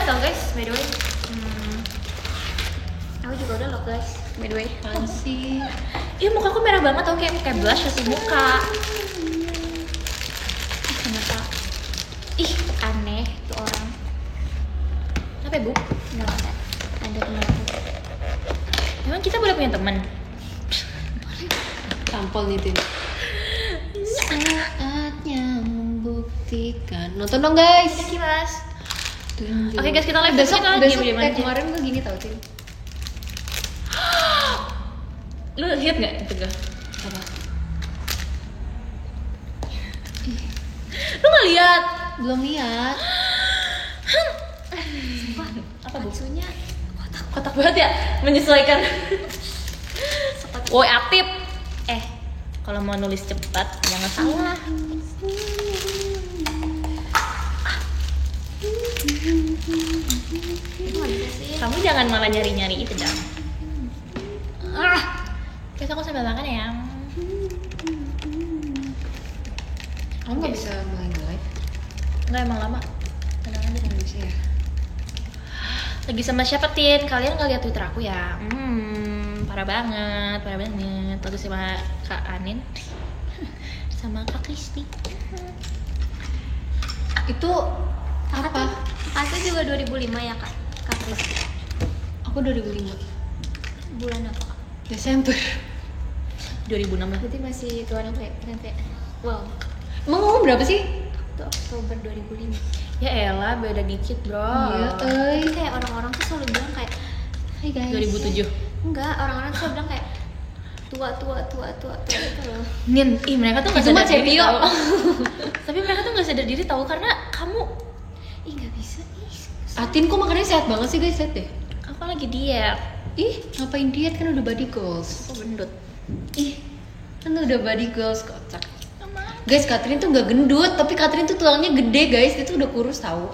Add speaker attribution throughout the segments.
Speaker 1: tau guys, by the way. Aku juga udah loh guys, by the way.
Speaker 2: Fancy.
Speaker 1: Ih, muka aku merah banget tau, kayak blush kasih muka. Kenapa? Ih, aneh tuh orang. Kenapa ya, Bu? Nggak ada. Ada teman aku. Emang kita boleh punya teman?
Speaker 2: Tampol nih Tin. Saatnya membuktikan. Nonton dong guys.
Speaker 1: Oke mas.
Speaker 2: Tunjuk.
Speaker 1: Oke guys, kita live
Speaker 2: besok
Speaker 1: kita
Speaker 2: besok
Speaker 1: diem-diem
Speaker 2: kayak
Speaker 1: aja.
Speaker 2: kemarin gue gini tau Tin.
Speaker 1: Lu lihat nggak itu gak?
Speaker 2: Apa?
Speaker 1: Lu nggak lihat?
Speaker 2: Belum lihat.
Speaker 1: Apa Bu? Kotak banget ya, menyesuaikan. Woi aktif. Kalau mau nulis cepat jangan salah. Kamu jangan malah nyari-nyari itu dong. Guys, aku sambil makan ya.
Speaker 2: Kamu nggak bisa mulai live?
Speaker 1: Enggak, emang lama. Kadang aja
Speaker 2: Nggak bisa ya.
Speaker 1: Lagi sama siapa Tin? Kalian nggak lihat Twitter aku ya? Parah banget. Lagi sama Kak Anin, sama Kak Kristi.
Speaker 2: Itu apa?
Speaker 3: Aku juga 2005 ya kak, Kak Kristi.
Speaker 2: Aku 2005.
Speaker 3: Bulan apa kak?
Speaker 2: Desember.
Speaker 1: 2016.
Speaker 3: Berarti masih tuan apa ya? Nanti. Wow,
Speaker 2: Emang kamu berapa sih?
Speaker 3: itu Oktober 2005.
Speaker 1: Ya elah, beda dikit bro.
Speaker 2: Iya,
Speaker 3: Tapi kayak orang-orang tuh selalu bilang kayak, hai guys.
Speaker 1: 2007.
Speaker 3: Enggak, orang-orang tuh selalu bilang kayak tua gitu loh.
Speaker 1: Nin, mereka tuh nggak
Speaker 2: Itu mah
Speaker 1: sadar diri
Speaker 2: Cepio.
Speaker 1: tau. Tapi mereka tuh nggak sadar diri tahu karena kamu.
Speaker 3: Ih nggak bisa ih.
Speaker 2: Atin kok makannya sehat banget sih guys, lihat deh.
Speaker 1: Aku lagi diet.
Speaker 2: Ih, ngapain diet kan udah body goals.
Speaker 1: Aku gendut.
Speaker 2: Ih, kan udah body goals kocak.
Speaker 1: Sama.
Speaker 2: Guys, Catherine tuh gak gendut, tapi Catherine tuh tulangnya gede guys, dia tuh udah kurus tahu.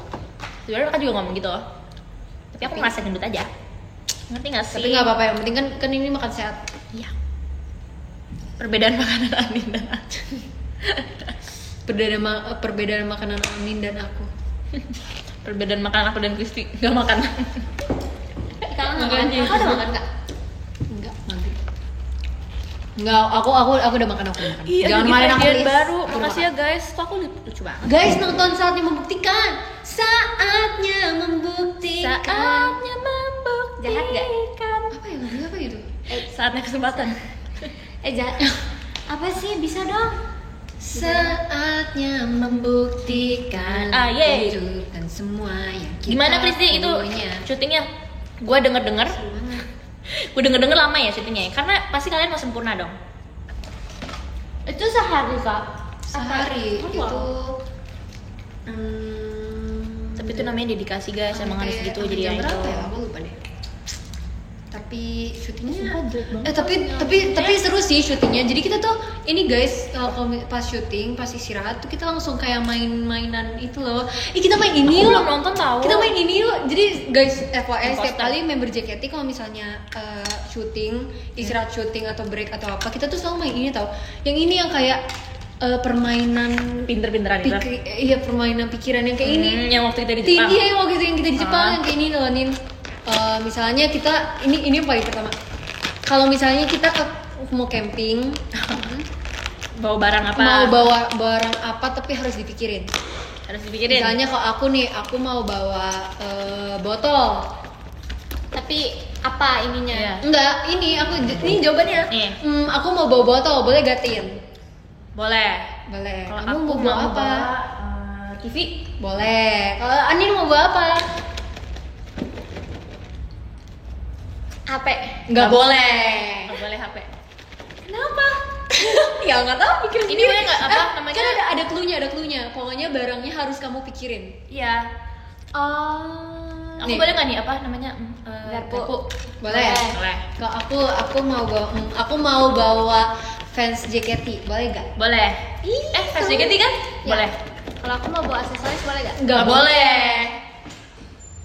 Speaker 1: Sebenarnya mereka juga ngomong gitu loh. Tapi aku ngerasa gendut aja. Ngerti nggak sih?
Speaker 2: Tapi nggak apa-apa, yang penting kan ini makan sehat.
Speaker 1: Iya. Perbedaan makanan Anin dan aku.
Speaker 2: Perbedaan makanan Anin dan aku.
Speaker 1: Perbedaan makanan aku dan Kristi nggak makan.
Speaker 3: Kalau nggak makan,
Speaker 1: Makanya.
Speaker 3: kau udah makan nggak?
Speaker 2: Enggak, maghrib. Enggak, aku udah makan, aku udah makan. Jangan marahin aku
Speaker 1: diet
Speaker 2: please.
Speaker 1: baru.
Speaker 2: Aku udah
Speaker 1: Makasih
Speaker 2: makan.
Speaker 1: ya guys. Kok aku lucu banget.
Speaker 2: Guys, nonton Saatnya Membuktikan. Saatnya membuktikan.
Speaker 1: Saatnya membuktikan.
Speaker 3: Jahat nggak?
Speaker 2: Apa ya lagunya apa gitu?
Speaker 1: Saatnya kesempatan.
Speaker 3: Jahat. Apa sih bisa dong?
Speaker 2: Saatnya membuktikan.
Speaker 1: Yeay.
Speaker 2: Tunjukkan semua yang kita
Speaker 1: Gimana Kristi itu
Speaker 2: punya.
Speaker 1: syutingnya? Gue denger lama ya syutingnya ya? Karena pasti kalian mau sempurna dong.
Speaker 3: Itu sehari kak.
Speaker 2: Sehari
Speaker 3: Apa?
Speaker 2: itu
Speaker 1: Tapi itu namanya dedikasi guys, emang harus gitu jadi
Speaker 2: jam
Speaker 1: yang itu.
Speaker 2: berapa ya? Aku lupa deh. Tapi syutingnya
Speaker 3: Sumpah jelek banget.
Speaker 2: tapi seru sih syutingnya. Jadi kita tuh ini guys kalau pas syuting, pas istirahat tuh kita langsung kayak main-mainan itu loh. Kita main ini
Speaker 1: Aku
Speaker 2: yuk.
Speaker 1: belum nonton tahu.
Speaker 2: Kita main ini yuk. Jadi guys, FYI setiap
Speaker 1: Imposter.
Speaker 2: kali member JKT kalau misalnya syuting, istirahat syuting atau break atau apa, kita tuh selalu main ini tau. Yang ini yang kayak permainan
Speaker 1: Pinter-pinteran itu.
Speaker 2: iya permainan pikiran yang kayak ini.
Speaker 1: Yang waktu kita di Jepang.
Speaker 2: Iya yang waktu itu yang kita di Jepang
Speaker 1: Ah.
Speaker 2: yang kayak ini loh Nin. Misalnya kita ini yang paling pertama. Kalau misalnya kita mau camping,
Speaker 1: Bawa barang apa?
Speaker 2: mau bawa barang apa tapi harus dipikirin.
Speaker 1: Harus dipikirin.
Speaker 2: Misalnya kalau aku nih, aku mau bawa botol.
Speaker 3: Tapi apa ininya?
Speaker 1: Iya.
Speaker 2: Enggak, ini jawabannya.
Speaker 1: Iya.
Speaker 2: Aku mau bawa botol, boleh gatin?
Speaker 1: Boleh.
Speaker 2: Boleh.
Speaker 1: Kalau
Speaker 2: Kamu
Speaker 1: aku
Speaker 2: mau bawa apa?
Speaker 1: TV.
Speaker 2: Boleh. Kalau Anin mau bawa apa?
Speaker 3: HP.
Speaker 2: Nggak boleh.
Speaker 1: Nggak boleh HP.
Speaker 2: Kenapa? Ya nggak tahu pikirin
Speaker 1: Ini
Speaker 2: sendiri.
Speaker 1: boleh nggak, apa namanya?
Speaker 2: Kan ada cluenya. Pokoknya barangnya harus kamu pikirin.
Speaker 1: Iya.
Speaker 3: Oh.
Speaker 1: Aku
Speaker 2: Nih.
Speaker 1: boleh nggak nih apa namanya?
Speaker 3: Garpu.
Speaker 2: Boleh.
Speaker 1: Boleh.
Speaker 2: Kalau aku mau bawa fans JKT, boleh nggak?
Speaker 1: Boleh.
Speaker 3: Ih,
Speaker 1: Fans JKT kan?
Speaker 3: Ya.
Speaker 1: Boleh.
Speaker 3: Kalau aku mau bawa aksesoris boleh gak?
Speaker 2: Nggak
Speaker 1: boleh.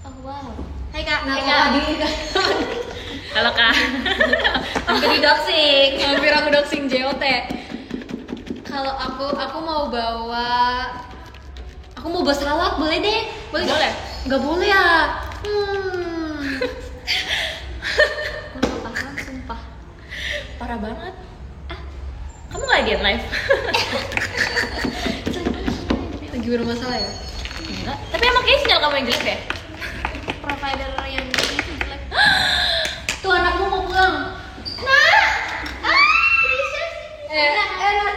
Speaker 3: Oh wow. Hai kak.
Speaker 2: Nah,
Speaker 3: Hai
Speaker 2: kalau
Speaker 3: kak.
Speaker 1: Kalau Kak. Hampir di doxing.
Speaker 2: hampir aku doxing JOT. Kalau aku mau bawa salad, boleh deh.
Speaker 1: Boleh.
Speaker 2: Nggak boleh ya.
Speaker 3: Gue nggak paham, sumpah.
Speaker 1: Parah banget. Kamu nggak lagi live?
Speaker 2: Lagi bermasalah ya?
Speaker 1: Enggak. Tapi emang kayaknya sinyal kamu yang jelek ya?
Speaker 3: Provider yang ini jelek.
Speaker 2: Tuh anakmu mau pulang.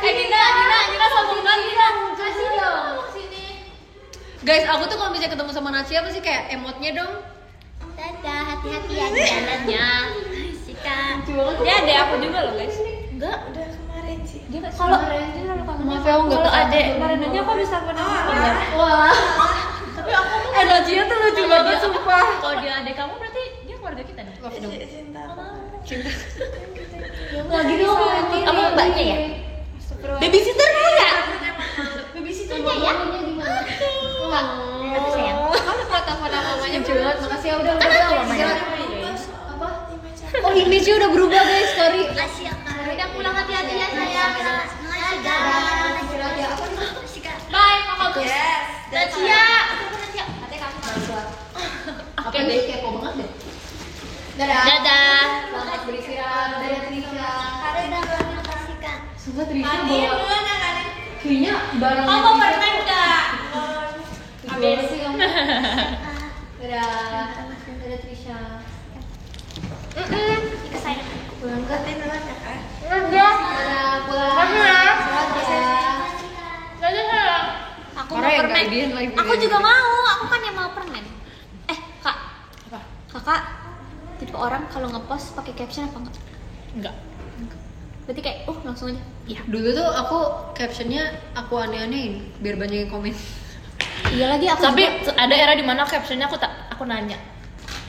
Speaker 3: Dina sombong banget Dina. Kasih dong. Sini.
Speaker 2: Guys, aku tuh kalau misalnya ketemu sama Nacia pasti kayak emotnya dong.
Speaker 3: Dadah, hati-hati ya di jalannya. Sika.
Speaker 1: Dia ada aku juga loh guys.
Speaker 4: Enggak, udah kemarin sih.
Speaker 1: Dia kalau
Speaker 2: Maaf ya, aku nggak
Speaker 1: kalau
Speaker 2: tahu.
Speaker 1: adek Marinanya aku bisa namanya.
Speaker 2: Wah.
Speaker 1: Tapi aku
Speaker 2: Nacia tuh lucu banget sumpah.
Speaker 1: Kalau dia adek kamu berarti dia keluarga kita nih.
Speaker 2: Love dong.
Speaker 4: Cinta.
Speaker 2: Lagi dong.
Speaker 1: Kamu mbaknya ya?
Speaker 2: Babysitter mau nggak?
Speaker 3: Babysitternya ya? Enggak. Tapi sayang.
Speaker 2: Kamu pernah telepon sama mamanya curhat. Makasih ya udah
Speaker 1: mamanya.
Speaker 2: Apa? Oh, image-nya udah berubah guys, sorry.
Speaker 3: Makasih ya Kak. Udah pulang hati-hati ya sayang.
Speaker 1: Bye, kakak Gus.
Speaker 3: Nacia.
Speaker 2: Oke deh, kepo banget deh. Dadah.
Speaker 1: Dadah.
Speaker 2: Selamat beristirahat. Dadah Trisha.
Speaker 3: Dadah, makasih Kak.
Speaker 2: Sumpah Trisha bawa. Kayaknya barang.
Speaker 1: Kamu mau pernah enggak?
Speaker 2: Habis sih kamu. Dadah. Dadah Trisha.
Speaker 3: Ika sayang.
Speaker 2: Pulang ke.
Speaker 1: Dadah.
Speaker 2: Dadah, pulang.
Speaker 1: Dadah.
Speaker 2: Selamat ya.
Speaker 1: Dadah sayang.
Speaker 3: Aku
Speaker 2: Orang
Speaker 3: mau
Speaker 2: yang
Speaker 3: permen.
Speaker 2: nggak idean live
Speaker 3: Aku
Speaker 2: video.
Speaker 3: juga mau. Aku kan yang mau permen. Kak.
Speaker 1: Apa?
Speaker 3: Kakak tipe orang kalau ngepost pakai caption apa enggak?
Speaker 1: Enggak.
Speaker 3: Berarti kayak langsung aja.
Speaker 1: Iya.
Speaker 2: Dulu tuh aku captionnya aku aneh-anehin biar banyak yang komen.
Speaker 3: Iya lagi aku
Speaker 1: Tapi
Speaker 3: juga.
Speaker 1: ada era di mana captionnya aku nanya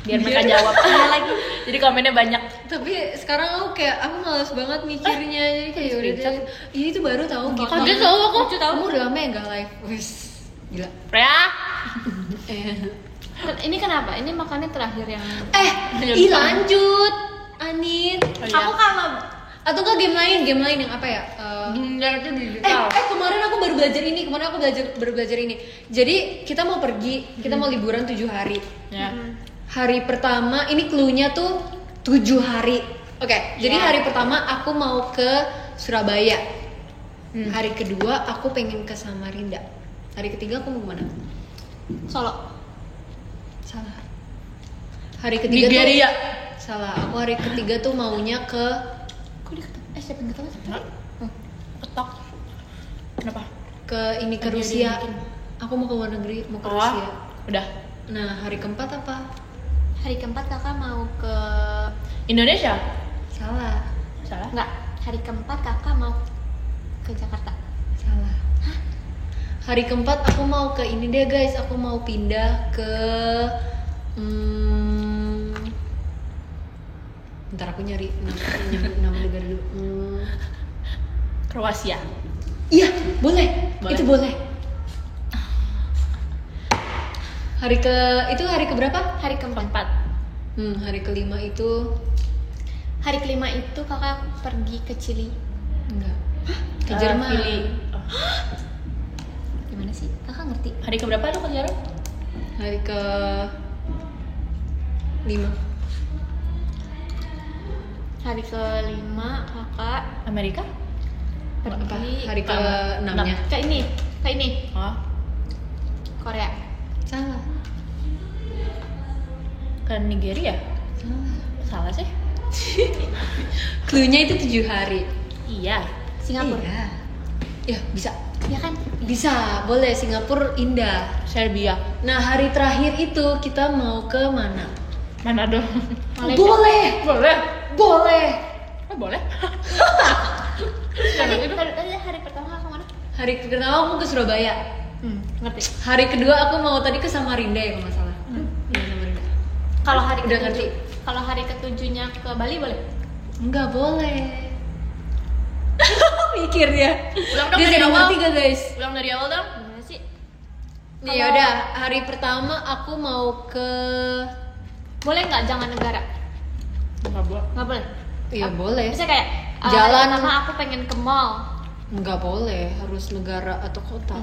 Speaker 1: biar mereka jawab. Iya lagi. Jadi komennya banyak.
Speaker 2: Tapi sekarang aku kayak aku males banget mikirnya jadi kayak udah deh. Ini tuh baru tahu gitu.
Speaker 1: Kaget tahu aku.
Speaker 2: Kamu udah lama ya nggak live? Wis gila.
Speaker 1: Freya.
Speaker 3: Ini kenapa? Ini makannya terakhir yang
Speaker 2: Ih lanjut Anin.
Speaker 1: Oh, iya.
Speaker 3: Aku kalau
Speaker 2: Atau enggak game lain yang apa ya?
Speaker 1: Dunia itu digital.
Speaker 2: Kemarin aku baru belajar ini. Jadi kita mau pergi, kita mau liburan 7 hari.
Speaker 1: Ya.
Speaker 2: Hari pertama ini cluenya tuh 7 hari. Oke, jadi hari pertama aku mau ke Surabaya. Hari kedua aku pengen ke Samarinda. Hari ketiga aku mau kemana?
Speaker 3: Solo.
Speaker 2: Salah. Hari ketiga
Speaker 1: Nigeria.
Speaker 2: tuh salah. Aku hari ketiga tuh maunya ke
Speaker 3: Siapa yang ketemu?
Speaker 1: Enggak. Ketok. Kenapa?
Speaker 2: ke
Speaker 1: Dia
Speaker 2: Rusia.
Speaker 1: bikin.
Speaker 2: Aku mau ke luar negeri, mau ke Rusia.
Speaker 1: Udah.
Speaker 2: Nah, hari keempat apa?
Speaker 3: Hari keempat kakak mau ke
Speaker 1: Indonesia.
Speaker 2: Salah.
Speaker 1: Salah.
Speaker 3: enggak. Hari keempat kakak mau ke Jakarta.
Speaker 2: Salah. Hari keempat aku mau ke ini deh guys, aku mau pindah ke bentar aku nyari nama negara dulu.
Speaker 1: Kroasia.
Speaker 2: Iya, boleh.
Speaker 1: Boleh.
Speaker 2: Itu boleh. Hari ke berapa?
Speaker 3: Hari keempat.
Speaker 1: Keempat.
Speaker 2: Hari kelima itu
Speaker 3: Hari kelima itu kakak pergi ke Chili.
Speaker 2: enggak. Ke Jerman.
Speaker 1: Pilih.
Speaker 3: Gimana sih? Kakak ngerti?
Speaker 1: Hari keberapa lu ke Jerman?
Speaker 2: Hari ke 5.
Speaker 3: Hari kelima kakak
Speaker 1: Amerika?
Speaker 2: Apa?
Speaker 3: pergi
Speaker 2: Hari ke 6-nya.
Speaker 3: ke ini
Speaker 1: Oh,
Speaker 3: Korea.
Speaker 2: Salah.
Speaker 1: ke Nigeria?
Speaker 2: Salah.
Speaker 1: Salah sih.
Speaker 2: Cluenya itu 7 hari.
Speaker 1: Iya.
Speaker 3: Singapura.
Speaker 2: Iya. Ya, bisa.
Speaker 3: Ya kan?
Speaker 2: Bisa, boleh. Singapura indah.
Speaker 1: Serbia.
Speaker 2: Nah, hari terakhir itu kita mau ke mana?
Speaker 1: Manado.
Speaker 3: Malaysia.
Speaker 2: Boleh.
Speaker 1: Boleh.
Speaker 2: Boleh.
Speaker 1: Oh, boleh.
Speaker 3: Tadi hari pertama kakak mana?
Speaker 2: Hari pertama aku ke Surabaya.
Speaker 3: Ngerti.
Speaker 2: Hari kedua aku mau tadi ke Samarinda ya kalau nggak salah. Iya, Samarinda.
Speaker 3: Kalau hari
Speaker 2: Udah
Speaker 3: ketujuh,
Speaker 2: ngerti.
Speaker 3: kalau hari ketujuhnya ke Bali boleh?
Speaker 2: Enggak boleh. Mikir dia.
Speaker 1: Ulang dong
Speaker 2: Dia
Speaker 1: dari
Speaker 2: sedang
Speaker 1: awal.
Speaker 2: ngerti gak guys?
Speaker 1: Ulang dari awal dong.
Speaker 3: Gimana sih?
Speaker 2: Nih yaudah, hari pertama aku mau ke.
Speaker 3: Boleh nggak jangan negara?
Speaker 1: Enggak boleh.
Speaker 3: Nggak boleh.
Speaker 2: Iya boleh.
Speaker 3: Bisa kayak
Speaker 2: Jalan.
Speaker 3: hari pertama aku pengen ke mall.
Speaker 2: Enggak boleh, harus negara atau kota.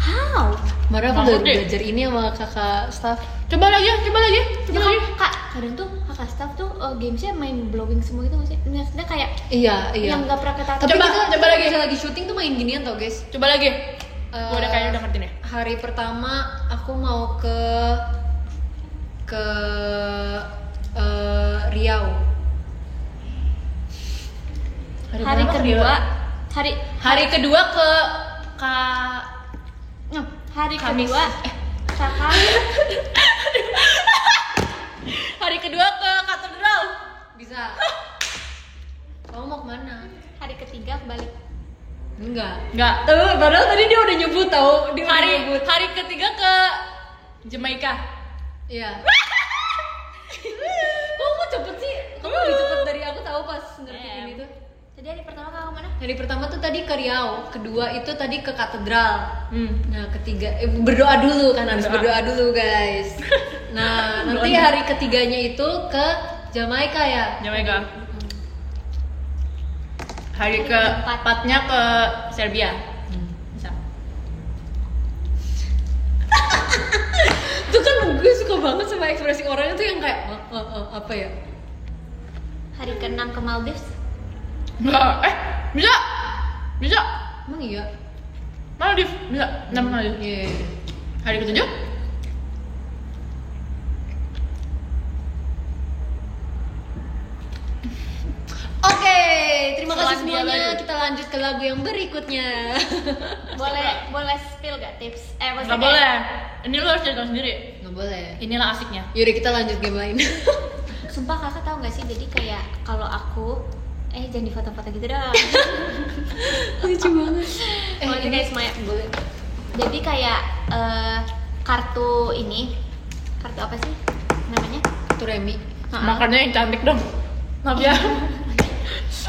Speaker 3: How?
Speaker 2: Kemarin aku
Speaker 1: Nggak
Speaker 2: udah
Speaker 1: ngerti.
Speaker 2: belajar ini sama kakak staff.
Speaker 1: Coba lagi.
Speaker 3: Ya kan, kak, kadang tuh kakak staff tuh gamesnya main blowing semua gitu nggak sih? Maksudnya kayak
Speaker 2: Iya.
Speaker 3: yang nggak pernah kita
Speaker 2: Tapi
Speaker 1: Coba
Speaker 2: kita
Speaker 1: lagi.
Speaker 2: bisa lagi syuting tuh main ginian tau guys.
Speaker 1: Coba lagi. Gua udah kayaknya udah ngerti nih.
Speaker 2: Hari pertama aku mau ke Riau.
Speaker 3: hari
Speaker 1: berapa
Speaker 3: kedua
Speaker 1: dia? Hari kedua ke
Speaker 3: hari
Speaker 1: Kamis.
Speaker 3: kedua kakak
Speaker 1: hari kedua ke katedral.
Speaker 2: Bisa. Kamu mau kemana?
Speaker 3: hari ketiga balik.
Speaker 2: Enggak. Padahal tadi dia udah nyebut tau. Dia udah nyebut.
Speaker 1: Hari ketiga ke Jamaika.
Speaker 2: Iya. Kamu cepet sih? Kamu lebih cepet dari aku tahu pas ngertiin itu.
Speaker 3: Tadi hari pertama kakak kemana?
Speaker 2: Hari pertama tuh tadi ke Riau, kedua itu tadi ke katedral.
Speaker 1: Hmm.
Speaker 2: Nah ketiga berdoa dulu kan, harus
Speaker 1: Berdoa.
Speaker 2: berdoa dulu guys. Nah nanti hari ketiganya itu ke Jamaika ya.
Speaker 1: Jamaika. Hari keempatnya ke Serbia. Bisa.
Speaker 2: Tuh kan gue suka banget sama ekspresi orangnya tuh yang kayak apa ya?
Speaker 3: Hari ke-6 ke Maldives.
Speaker 1: Enggak. Bisa.
Speaker 2: Emang iya?
Speaker 1: Maldives bisa. 6 Maldives.
Speaker 2: Iya.
Speaker 1: Hari ketujuh?
Speaker 2: Oke, terima kasih
Speaker 1: Selandia
Speaker 2: semuanya.
Speaker 1: Baru.
Speaker 2: Kita lanjut ke lagu yang berikutnya.
Speaker 3: Boleh spill gak tips?
Speaker 1: Enggak
Speaker 3: Maksudnya
Speaker 1: boleh. Ini lu harus cerita sendiri.
Speaker 2: Nggak boleh.
Speaker 1: Inilah asiknya.
Speaker 2: Yaudah kita lanjut game lain.
Speaker 3: Sumpah kakak tahu nggak sih, jadi kayak kalau aku jangan di foto-foto gitu dah.
Speaker 2: Lucu banget.
Speaker 3: Kalau
Speaker 2: ini
Speaker 3: guys Maya boleh. Jadi kayak kartu apa sih namanya?
Speaker 2: Tuh Remi.
Speaker 1: Makannya yang cantik dong. Maaf ya.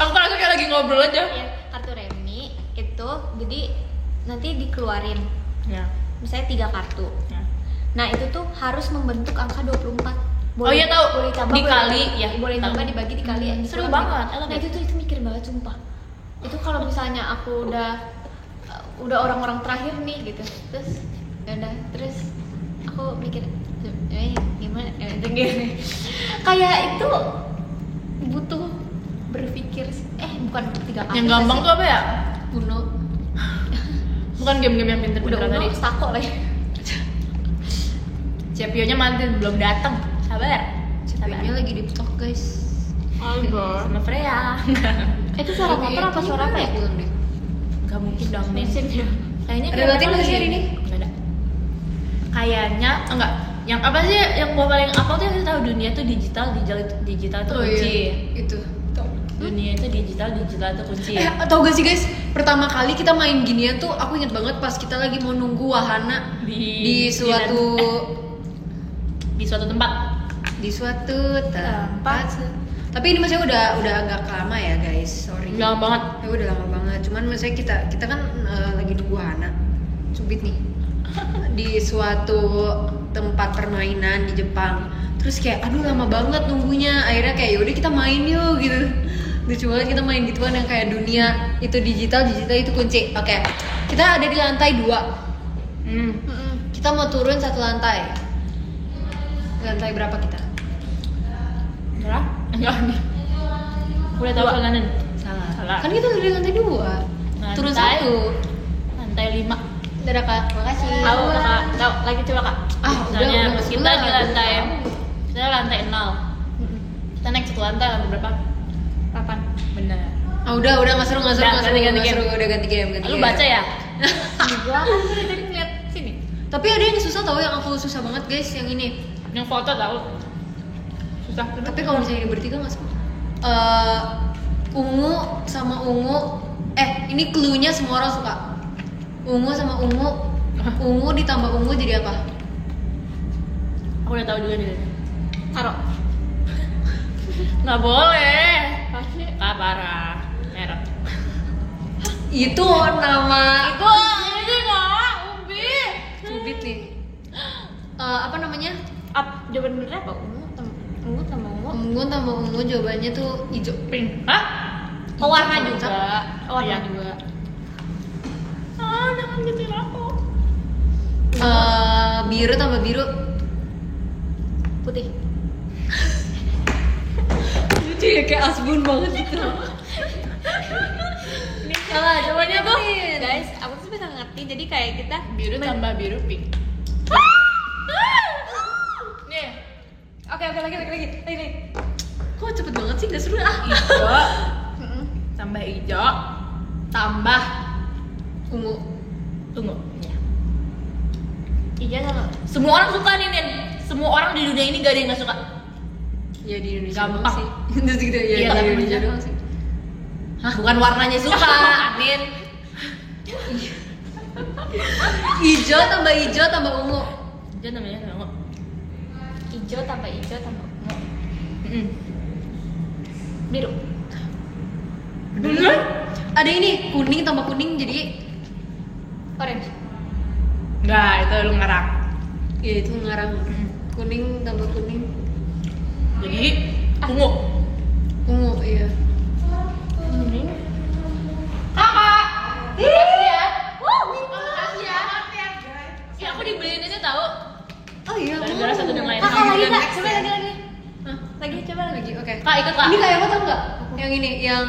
Speaker 1: Aku rasa kayak lagi ngobrol aja.
Speaker 3: Iya, kartu remi itu jadi nanti dikeluarin.
Speaker 1: Ya.
Speaker 3: Misalnya 3 kartu.
Speaker 1: Ya.
Speaker 3: Nah, itu tuh harus membentuk angka 24.
Speaker 1: Oh iya, tahu.
Speaker 3: Boleh tambah,
Speaker 1: Dikali,
Speaker 3: boleh,
Speaker 1: ya,
Speaker 3: boleh
Speaker 1: tahu.
Speaker 3: tambah, dibagi, dikali ya.
Speaker 1: Seru
Speaker 3: dikurang.
Speaker 1: banget, I love
Speaker 3: Nah,
Speaker 1: it.
Speaker 3: itu mikir banget sumpah. Itu kalau misalnya aku udah orang-orang terakhir nih gitu. Terus terus aku mikir gimana gini. Kayak itu butuh berpikir bukan 3 kali.
Speaker 1: Yang gampang tuh apa ya?
Speaker 2: Uno.
Speaker 1: Bukan game-game yang pinter-pinter
Speaker 3: udah
Speaker 1: tadi.
Speaker 3: stako lah ya.
Speaker 1: Cepionya mantin belum datang. Sabar.
Speaker 2: CP-nya lagi di talk guys.
Speaker 1: Sama Freya.
Speaker 3: Itu suara motor apa suara apa ya?
Speaker 2: Pulang deh.
Speaker 1: Gak mungkin dong nih.
Speaker 3: Mesinnya.
Speaker 1: Kayaknya
Speaker 2: Ada
Speaker 1: dia
Speaker 2: latihan nggak sih hari ini?
Speaker 1: Nggak ada. Kayaknya enggak. Yang apa sih yang gua paling apa tuh yang kita tahu dunia tuh digital tuh kunci.
Speaker 2: Itu.
Speaker 1: Dunia itu digital tuh kunci.
Speaker 2: Tau gak sih guys, pertama kali kita main ginian tuh aku inget banget pas kita lagi mau nunggu wahana di suatu
Speaker 1: di suatu tempat.
Speaker 2: tempat. Tapi ini maksudnya udah agak lama ya guys, sorry.
Speaker 1: Lama banget.
Speaker 2: Ya udah lama banget. Cuman maksudnya kita kan lagi nunggu wahana, cubit nih di suatu tempat permainan di Jepang. Terus kayak aduh lama banget nunggunya. Akhirnya kayak yaudah kita main yuk gitu. Lucu banget kita main gituan yang kayak dunia itu digital itu kunci. Oke. Kita ada di lantai 2. Kita mau turun 1 lantai. Lantai berapa kita?
Speaker 1: Berapa? Enggak nih. Aku udah tahu kalian. Salah.
Speaker 2: Kan kita udah di lantai 2. Turun 1.
Speaker 1: Lantai 5.
Speaker 2: Dadah kak, makasih.
Speaker 1: Tahu kakak, tahu lagi coba kak. Misalnya
Speaker 2: udah
Speaker 1: kita di lantai 0. Kita naik 1 lantai berapa? 8. Benar.
Speaker 2: Udah nggak seru
Speaker 1: Udah, ganti game.
Speaker 2: udah ganti game.
Speaker 1: Lu baca ya?
Speaker 3: Gua kan udah tadi ngeliat sini.
Speaker 2: Tapi ada yang susah tau, yang aku susah banget guys, yang ini.
Speaker 1: Yang foto tahu. Susah.
Speaker 2: Tapi kalau misalnya ini bertiga nggak suka. Ungu sama ungu. Ini clue-nya semua orang suka. Ungu sama ungu. Ungu ditambah ungu jadi apa?
Speaker 1: Aku udah tahu juga nih.
Speaker 3: Taruh.
Speaker 1: Nggak boleh. Ah parah. Merah.
Speaker 2: Itu nama.
Speaker 1: Itu ini nggak umbi.
Speaker 2: Cubit nih. Apa namanya?
Speaker 3: Jawaban bener apa? Ungu sama ungu.
Speaker 2: Ungu tambah ungu jawabannya tuh hijau.
Speaker 1: Pink. Hah?
Speaker 3: Oh, warna
Speaker 2: Hijau,
Speaker 3: juga.
Speaker 1: Warna
Speaker 3: Iya.
Speaker 1: juga. Jangan gituin aku.
Speaker 2: biru tambah biru.
Speaker 3: Putih.
Speaker 2: Lucu ya, kayak asbun banget gitu.
Speaker 3: Salah, jawabannya tuh. Guys, aku tuh bisa ngerti. Jadi kayak kita
Speaker 1: Biru tambah biru pink. Nih,
Speaker 3: Oke, lagi.
Speaker 2: Kok cepet banget sih, gak seru ah.
Speaker 1: hijau tambah hijau tambah
Speaker 2: Ungu.
Speaker 1: tunggu. Ya.
Speaker 3: Hijau sama
Speaker 1: Semua orang suka nih, Nin. Semua orang di dunia ini gak ada yang gak suka.
Speaker 2: Ya di Indonesia
Speaker 1: Gampang.
Speaker 2: doang sih. Terus gitu ya,
Speaker 1: Iya,
Speaker 2: di
Speaker 1: tapi
Speaker 2: Indonesia
Speaker 1: bener.
Speaker 2: doang sih.
Speaker 1: Hah? Bukan warnanya suka, Nin.
Speaker 2: Hijau tambah ungu.
Speaker 1: Dia namanya tunggu.
Speaker 3: hijau tambah ungu.
Speaker 1: Biru.
Speaker 2: Bener? Ada ini kuning tambah kuning jadi
Speaker 3: Orange.
Speaker 1: Enggak, itu lu ngarang.
Speaker 2: ya itu ngarang. Kuning tambah kuning.
Speaker 1: Jadi ungu.
Speaker 2: Ungu, iya.
Speaker 1: Kakak. Makasih ya. Makasih ya. Ya aku dibeliin itu tahu.
Speaker 2: Oh iya.
Speaker 1: Gara-gara satu dan lain.
Speaker 3: Kakak lagi
Speaker 1: Dan-
Speaker 3: kak, coba lagi.
Speaker 1: Hah?
Speaker 3: Lagi, coba lagi.
Speaker 2: Lagi, oke.
Speaker 1: Kak ikut kak.
Speaker 2: Ini kayak apa tau nggak? Yang ini, yang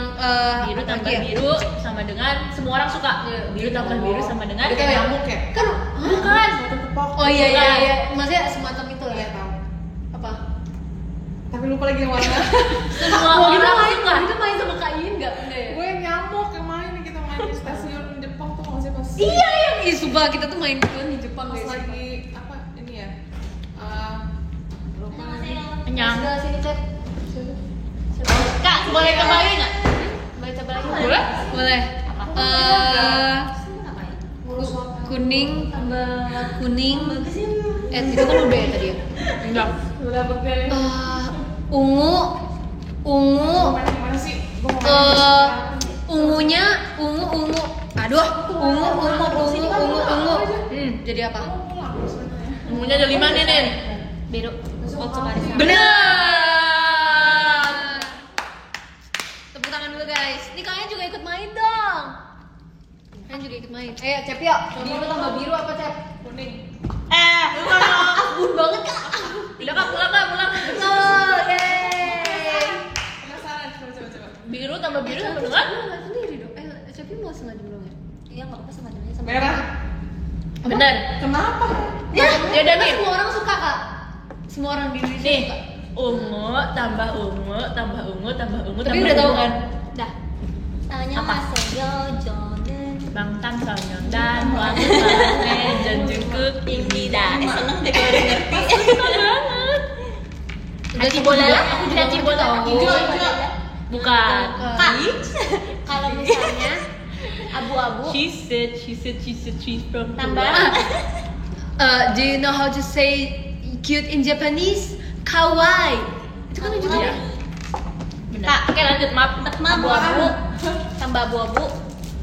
Speaker 1: Biru
Speaker 2: apa
Speaker 1: tambah
Speaker 2: lagi ya?
Speaker 1: biru sama dengan semua orang suka. Biru tambah biru sama dengan
Speaker 2: Itu kayak
Speaker 4: nyamuk ya?
Speaker 2: Kan,
Speaker 1: bukan.
Speaker 4: Satu tepok.
Speaker 2: oh iya iya
Speaker 1: Bukan.
Speaker 2: iya, maksudnya semacam itu lah.
Speaker 4: Iya tahu.
Speaker 2: Apa?
Speaker 4: Tapi lupa lagi yang mana.
Speaker 1: Semua
Speaker 2: Oh, kita
Speaker 1: orang
Speaker 2: main,
Speaker 1: suka.
Speaker 2: kita main sama Kak Iin nggak? Enggak ya?
Speaker 4: Gue yang nyamuk yang main kita main di stasiun Jepang tuh nggak sih pas.
Speaker 2: Iya yang ih sumpah kita tuh main kan di Jepang
Speaker 4: Pas
Speaker 2: guys.
Speaker 4: lagi apa ini ya? Lupa lagi.
Speaker 1: Kenyang.
Speaker 2: Sebelah sini cek.
Speaker 1: Kak, boleh kembali nggak?
Speaker 3: Boleh coba lagi.
Speaker 1: Boleh.
Speaker 2: Boleh.
Speaker 4: Ngurus apa?
Speaker 2: Kuning tambah kuning. Itu kan udah ya tadi ya.
Speaker 1: Enggak.
Speaker 4: Udah berkali.
Speaker 2: Ungu.
Speaker 4: Main gimana sih? Gue mau main di sekarang.
Speaker 2: Ungunya ungu. Aduh, ungu. Jadi apa?
Speaker 1: Ungunya ada 5 nih, Nin.
Speaker 3: Biru.
Speaker 2: Benar. Tepuk tangan dulu guys. Nih kalian juga ikut main dong. Kalian juga ikut main. Cep yuk. Biru tambah biru apa Cep?
Speaker 4: Kuning.
Speaker 2: Abun banget kak.
Speaker 1: Udah kak, pulang kak, pulang.
Speaker 2: Oh, yeay.
Speaker 4: Penasaran coba.
Speaker 1: Biru tambah biru sama dengan
Speaker 2: Lu nggak sendiri dong. Cep mau sengaja belum ya?
Speaker 3: Iya, nggak apa-apa sama jenisnya sama.
Speaker 4: Merah.
Speaker 1: benar.
Speaker 4: Kenapa?
Speaker 1: Ya udah nih.
Speaker 2: Semua orang suka kak. Semua orang di Indonesia
Speaker 1: Nih,
Speaker 2: suka.
Speaker 1: ungu tambah ungu tambah ungu tambah ungu.
Speaker 2: Tapi
Speaker 1: tambah
Speaker 2: udah tahu
Speaker 1: ungu.
Speaker 2: kan?
Speaker 3: Dah. Tanya
Speaker 1: Apa?
Speaker 3: Maseyo Jordan.
Speaker 1: Bangtan Sonyeon dan wangi banget Jungkook Imida.
Speaker 3: Seneng deh kalau udah ngerti.
Speaker 2: Udah
Speaker 1: Cibola, aku juga
Speaker 2: ngerti
Speaker 1: Cibola.
Speaker 2: tahu.
Speaker 4: Hijau.
Speaker 1: Bukan.
Speaker 3: Kak, kalau misalnya abu-abu
Speaker 1: She said she's from
Speaker 3: tambah
Speaker 2: Do you know how to say cute in Japanese? Kawaii. Itu kan juga.
Speaker 1: Iya. Benar. Oke lanjut, maaf.
Speaker 3: abu-abu tambah abu-abu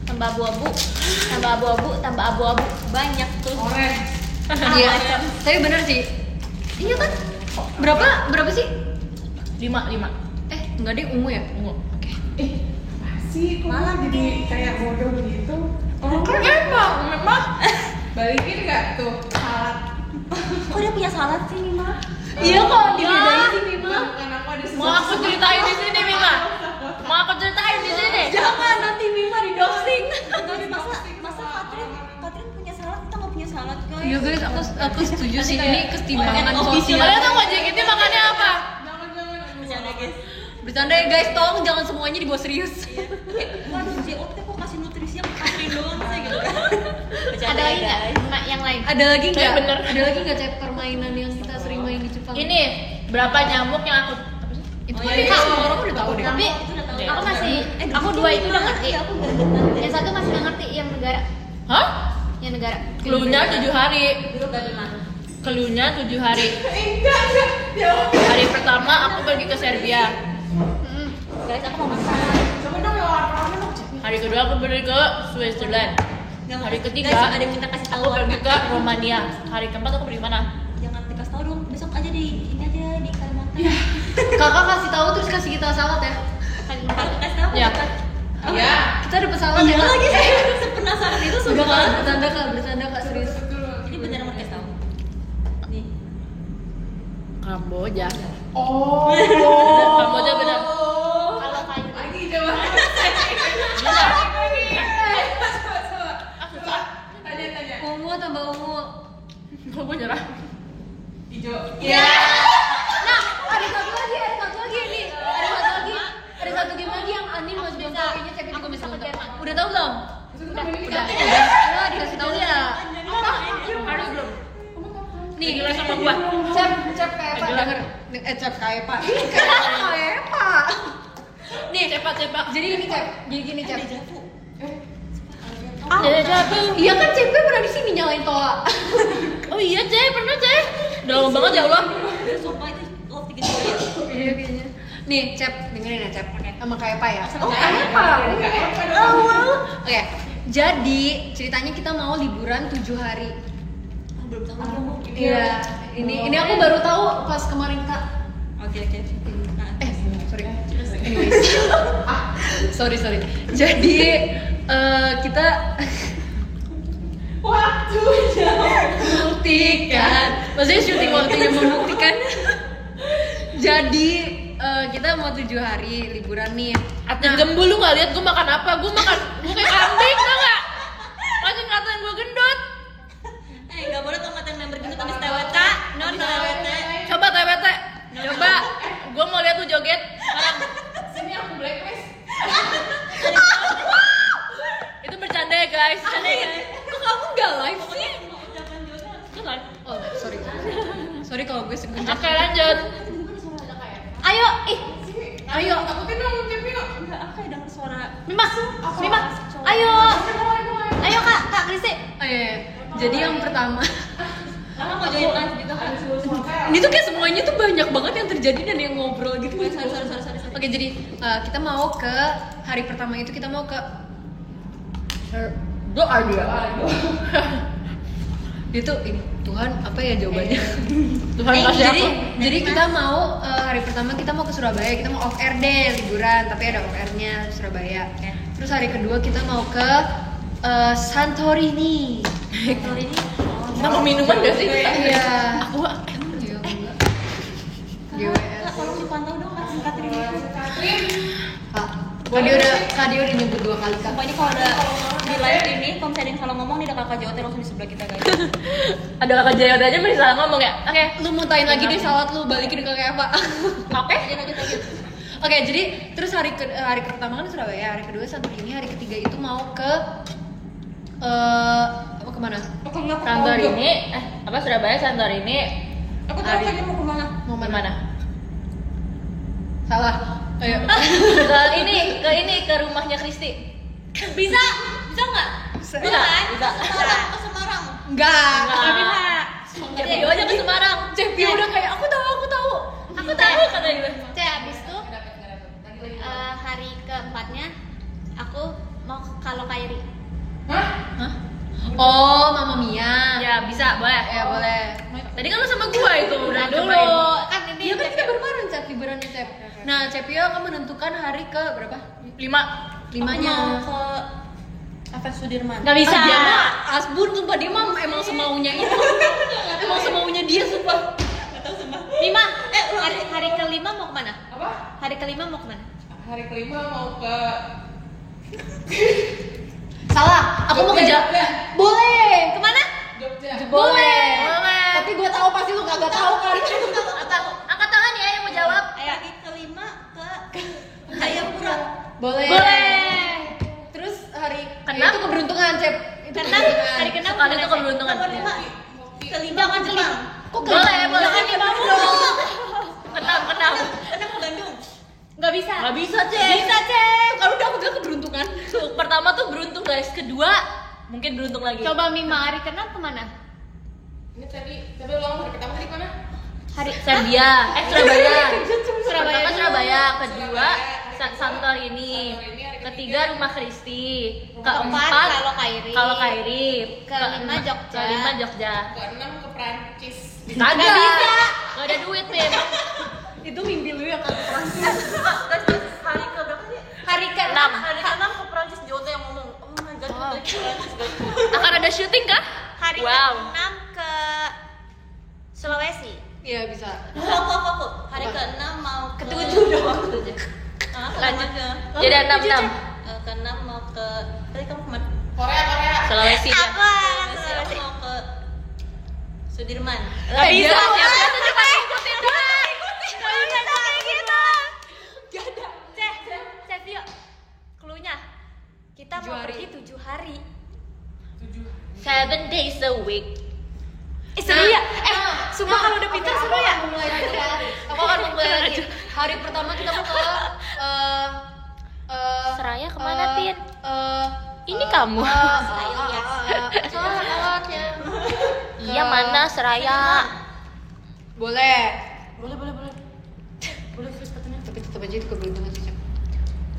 Speaker 3: tambah abu-abu tambah abu-abu tambah abu-abu banyak tuh.
Speaker 4: Orange.
Speaker 2: Iya. Tapi bener sih. Iya kan? Berapa sih?
Speaker 1: 5.
Speaker 2: Enggak deh, ungu ya?
Speaker 1: Ungu.
Speaker 4: Apa sih? Kok malah jadi kayak bodoh begitu? Oh,
Speaker 1: Kan memang.
Speaker 4: balikin nggak tuh salad?
Speaker 3: Kok dia punya salad sih nih mah?
Speaker 2: Iya kok dibedain sih Mima.
Speaker 4: Bukan aku ada
Speaker 1: Mau aku ceritain di sini, Mima. Mau aku ceritain di sini.
Speaker 2: Jangan nanti Mima di doxing.
Speaker 3: Masa Katrin punya salad, kita nggak punya salad guys.
Speaker 2: Iya guys, aku setuju sih ini kesetimbangan sosial.
Speaker 1: Kalian tau gak JKT makannya apa?
Speaker 3: Bercanda guys.
Speaker 2: Bercanda ya guys, tolong jangan semuanya dibawa serius.
Speaker 3: Waduh, JOT kok kasih nutrisi yang Katrin doang sih gitu. Ada lagi nggak? Yang lain?
Speaker 2: Ada lagi nggak?
Speaker 1: Kayak bener.
Speaker 2: Ada lagi nggak cek permainan yang kita sering main di Jepang?
Speaker 1: Ini berapa nyamuk yang aku apa sih?
Speaker 2: Itu
Speaker 3: Oh,
Speaker 2: kan
Speaker 3: iya.
Speaker 2: semua orang udah tahu deh.
Speaker 3: Tapi aku masih, aku 2 itu udah ngerti. Yang satu masih nggak ngerti, yang negara.
Speaker 1: Hah?
Speaker 3: Yang negara.
Speaker 1: Cluenya 7 hari.
Speaker 3: Dulu dari mana?
Speaker 1: Cluenya 7 hari.
Speaker 4: Enggak. Jawab.
Speaker 1: Hari pertama aku pergi ke Serbia.
Speaker 3: Guys, aku mau masak.
Speaker 4: Coba dong yang warna-warna dong.
Speaker 1: Hari kedua aku pergi ke Switzerland. Hari ketiga
Speaker 3: Guys, ada yang minta kasih tahu
Speaker 1: aku pergi ke Romania. Hari keempat aku pergi mana?
Speaker 3: Jangan dikasih tahu dong. Besok aja di ini aja di Kalimantan.
Speaker 2: Kakak kasih tahu terus kasih kita salad ya.
Speaker 3: Kalimantan kasih tahu.
Speaker 1: Ya.
Speaker 4: Iya.
Speaker 2: Kita dapat salad
Speaker 3: Iya
Speaker 2: ya.
Speaker 3: lagi saya penasaran itu
Speaker 2: Udah
Speaker 3: sumpah.
Speaker 2: kak, bercanda kak serius.
Speaker 3: Ini beneran mau kasih tahu.
Speaker 1: Kamboja.
Speaker 4: Oh.
Speaker 1: Kamboja benar.
Speaker 3: Kalau kayu
Speaker 4: Lagi coba.
Speaker 1: Benar.
Speaker 4: Tanya.
Speaker 2: Ungu tambah ungu.
Speaker 1: Gue nyerah.
Speaker 4: Hijau.
Speaker 2: Ya. Nah, ada satu lagi nih. Ada satu game lagi yang Anin masih belum tahu, kayaknya Cepi juga masih belum tahu. Udah tahu belum? Udah. Oh, dikasih tahu ya.
Speaker 1: Harus belum?
Speaker 2: Nih,
Speaker 1: Gila sama gua.
Speaker 2: Cep kayak apa? Denger. Cep kayak apa? Kayak apa? Nih,
Speaker 1: Cepat.
Speaker 2: jadi ini Cep. Jadi gini Cep.
Speaker 1: Iya
Speaker 2: Iya kan Cepi pernah di sini nyalain toa.
Speaker 1: Oh iya Ceh, pernah Ceh. Udah lama banget ya Allah.
Speaker 2: Iya kayaknya. Nih, Cep, dengerin ya, Cep. Sama kayak apa ya?
Speaker 4: Oh, kayak apa?
Speaker 2: Oke. Jadi, ceritanya kita mau liburan 7 hari. Iya. Ini aku baru tahu pas kemarin Kak.
Speaker 5: Oke.
Speaker 2: Sorry. Anyways. sorry. Jadi, kita
Speaker 4: Waktunya.
Speaker 2: membuktikan. Maksudnya syuting waktunya membuktikan. Jadi, kita mau 7 hari liburan nih.
Speaker 1: Atin gembul lu nggak lihat gue makan apa? Gue kayak kambing tau nggak? Masih ngatain gue gendut.
Speaker 5: Nggak boleh tuh ngatain member gitu habis TWT. TWT.
Speaker 1: Coba TWT. Coba. Gue mau lihat lu joget sekarang.
Speaker 4: Sini aku blacklist.
Speaker 1: Itu bercanda ya guys.
Speaker 2: Kok kamu nggak live sih?
Speaker 1: Itu live.
Speaker 2: Oh, sorry kalau gue sengaja.
Speaker 1: Oke lanjut.
Speaker 3: Ayo,
Speaker 2: Ayo,
Speaker 4: Takutin dong, Cepi yuk.
Speaker 5: Enggak, aku kayak denger suara.
Speaker 3: Mimas. Ayo. Ayo Kak Krisi.
Speaker 2: Oh, iya. Jadi yang pertama,
Speaker 5: Kakak mau join live gitu kan?
Speaker 2: ini tuh kayak semuanya tuh banyak banget yang terjadi dan yang ngobrol gitu.
Speaker 5: Sorry.
Speaker 2: Oke, jadi kita mau ke hari pertama itu kita mau ke
Speaker 1: Gue ada.
Speaker 2: dia tuh ini Tuhan apa ya jawabannya?
Speaker 1: Tuhan kasih aku.
Speaker 2: jadi kita mau hari pertama kita mau ke Surabaya, kita mau off air deh liburan, tapi ada off airnya Surabaya. Terus hari kedua kita mau ke Santorini.
Speaker 1: Nama minuman gak sih?
Speaker 2: Iya.
Speaker 1: Aku
Speaker 2: Emang iya enggak? GWS.
Speaker 5: Tolong dipantau dong Kak, singkatin
Speaker 2: Kak dia udah nyebut 2 kali Kak.
Speaker 5: Pokoknya kalau ada di live ini, kalau misalnya ada yang salah ngomong nih ada kakak JOT langsung di sebelah kita guys.
Speaker 1: ada kakak Jayot aja masih salah ngomong ya. Oke.
Speaker 2: Lu mutain lagi deh salat lu, balikin ke kayak apa?
Speaker 1: Oke.
Speaker 5: Lanjut.
Speaker 2: Oke, jadi terus hari pertama kan Surabaya, hari kedua Santorini, hari ketiga itu mau ke mau kemana?
Speaker 1: Santorini. Apa Surabaya Santorini?
Speaker 5: Aku tahu lagi mau kemana.
Speaker 2: Mau
Speaker 1: Mana?
Speaker 2: mana? Salah. Ayo.
Speaker 1: ke rumahnya Kristi.
Speaker 3: Bisa nggak?
Speaker 1: Bisa.
Speaker 5: Ke Semarang.
Speaker 2: Enggak.
Speaker 1: Cepio aja ke Semarang.
Speaker 2: Cepi udah kayak aku tahu.
Speaker 1: Aku tahu kata dia.
Speaker 3: Habis itu hari keempatnya aku mau ke Kalau Kairi.
Speaker 2: Hah? Oh, Mama Mia.
Speaker 1: Ya bisa boleh.
Speaker 2: Ya boleh.
Speaker 1: Tadi kan lu sama gua itu udah
Speaker 3: Dulu
Speaker 1: cobain.
Speaker 3: kan ini
Speaker 2: Iya kan kita bareng Cep, liburannya Cep. Nah, Cepio akan menentukan hari ke berapa?
Speaker 1: 5.
Speaker 2: 5-nya.
Speaker 5: Mau ke FX Sudirman.
Speaker 3: nggak bisa.
Speaker 2: Dia mah asbun sumpah, dia mah emang semaunya itu. Emang semaunya dia sumpah.
Speaker 3: 5. Hari kelima mau kemana?
Speaker 4: Apa?
Speaker 3: Hari kelima mau kemana?
Speaker 4: Hari kelima mau ke
Speaker 2: Salah, aku mau ke
Speaker 4: Jogja.
Speaker 2: Boleh.
Speaker 3: Kemana?
Speaker 4: Jogja.
Speaker 2: Boleh.
Speaker 1: Boleh.
Speaker 2: Tapi gue tahu pasti lu kagak tahu kan.
Speaker 1: Angkat tangan ya yang mau jawab.
Speaker 5: Hari kelima ke Jayapura.
Speaker 2: Boleh. Terus hari
Speaker 1: Keenam?
Speaker 2: itu keberuntungan, Cep. Itu
Speaker 3: Keenam?
Speaker 2: keberuntungan.
Speaker 3: Hari keenam
Speaker 1: Sekali
Speaker 3: kemana,
Speaker 1: itu
Speaker 3: Cep?
Speaker 1: keberuntungan.
Speaker 5: Kelima.
Speaker 3: Jangan kelima.
Speaker 2: Kok
Speaker 1: Boleh.
Speaker 3: Jangan lima mulu.
Speaker 1: Kenal.
Speaker 5: Kenapa ke Bandung?
Speaker 3: Nggak bisa.
Speaker 1: Gak bisa Cek.
Speaker 3: Bisa Cek.
Speaker 2: kalau udah aku bilang keberuntungan.
Speaker 1: Pertama tuh beruntung guys. Kedua mungkin beruntung lagi.
Speaker 3: Coba Mima hari keenam kemana?
Speaker 4: Ini tadi ulang hari pertama tadi mana?
Speaker 3: Hari
Speaker 1: Serbia. Surabaya.
Speaker 3: Surabaya
Speaker 1: Pertama
Speaker 3: dulu.
Speaker 1: Surabaya. Kedua Santorini. Ketiga rumah Kristi. Keempat Kalau Kairi.
Speaker 3: Kelima Jogja.
Speaker 1: Kelima Jogja.
Speaker 4: Ke-6 ke Prancis.
Speaker 1: Kagak bisa. Gak ada duit Mim.
Speaker 2: Itu mimpi lu yang ke Prancis.
Speaker 1: Hari ke berapa sih?
Speaker 3: Hari keenam.
Speaker 5: Hari ke-6 ke Prancis JOT yang ngomong. Oh my god,
Speaker 1: Wow.
Speaker 5: ke Prancis guys.
Speaker 1: Akan ada syuting kah?
Speaker 3: Hari
Speaker 1: Wow.
Speaker 3: keenam ke Sulawesi.
Speaker 2: Iya bisa.
Speaker 5: Aku. Hari
Speaker 2: Apa?
Speaker 5: ke-6 mau
Speaker 3: Ke-7 doang.
Speaker 1: Lanjut.
Speaker 5: Ke
Speaker 1: Jadi 6
Speaker 5: ke-6 mau ke tadi kamu kemana?
Speaker 4: Korea.
Speaker 1: Sulawesi ya.
Speaker 5: Aku mau ke Sudirman.
Speaker 1: Gak bisa.
Speaker 3: Iya.
Speaker 1: Siapa tuh cepat ikutin dulu. Gak bisa kayak gitu.
Speaker 3: Cek yuk. Cluenya. Kita
Speaker 2: 7
Speaker 3: mau
Speaker 2: hari.
Speaker 3: pergi 7 hari.
Speaker 1: 7 days a week.
Speaker 3: Seru ya? Sumpah kalau udah pintar seru ya?
Speaker 2: Aku akan mulai lagi. Hari pertama kita mau ke
Speaker 1: Seraya kemana, Tin? Ini kamu.
Speaker 2: Salah alatnya.
Speaker 1: Iya mana Seraya?
Speaker 2: Boleh.
Speaker 3: Boleh. Boleh terus katanya.
Speaker 2: Tapi tetap aja itu keberuntungan sih, Cak.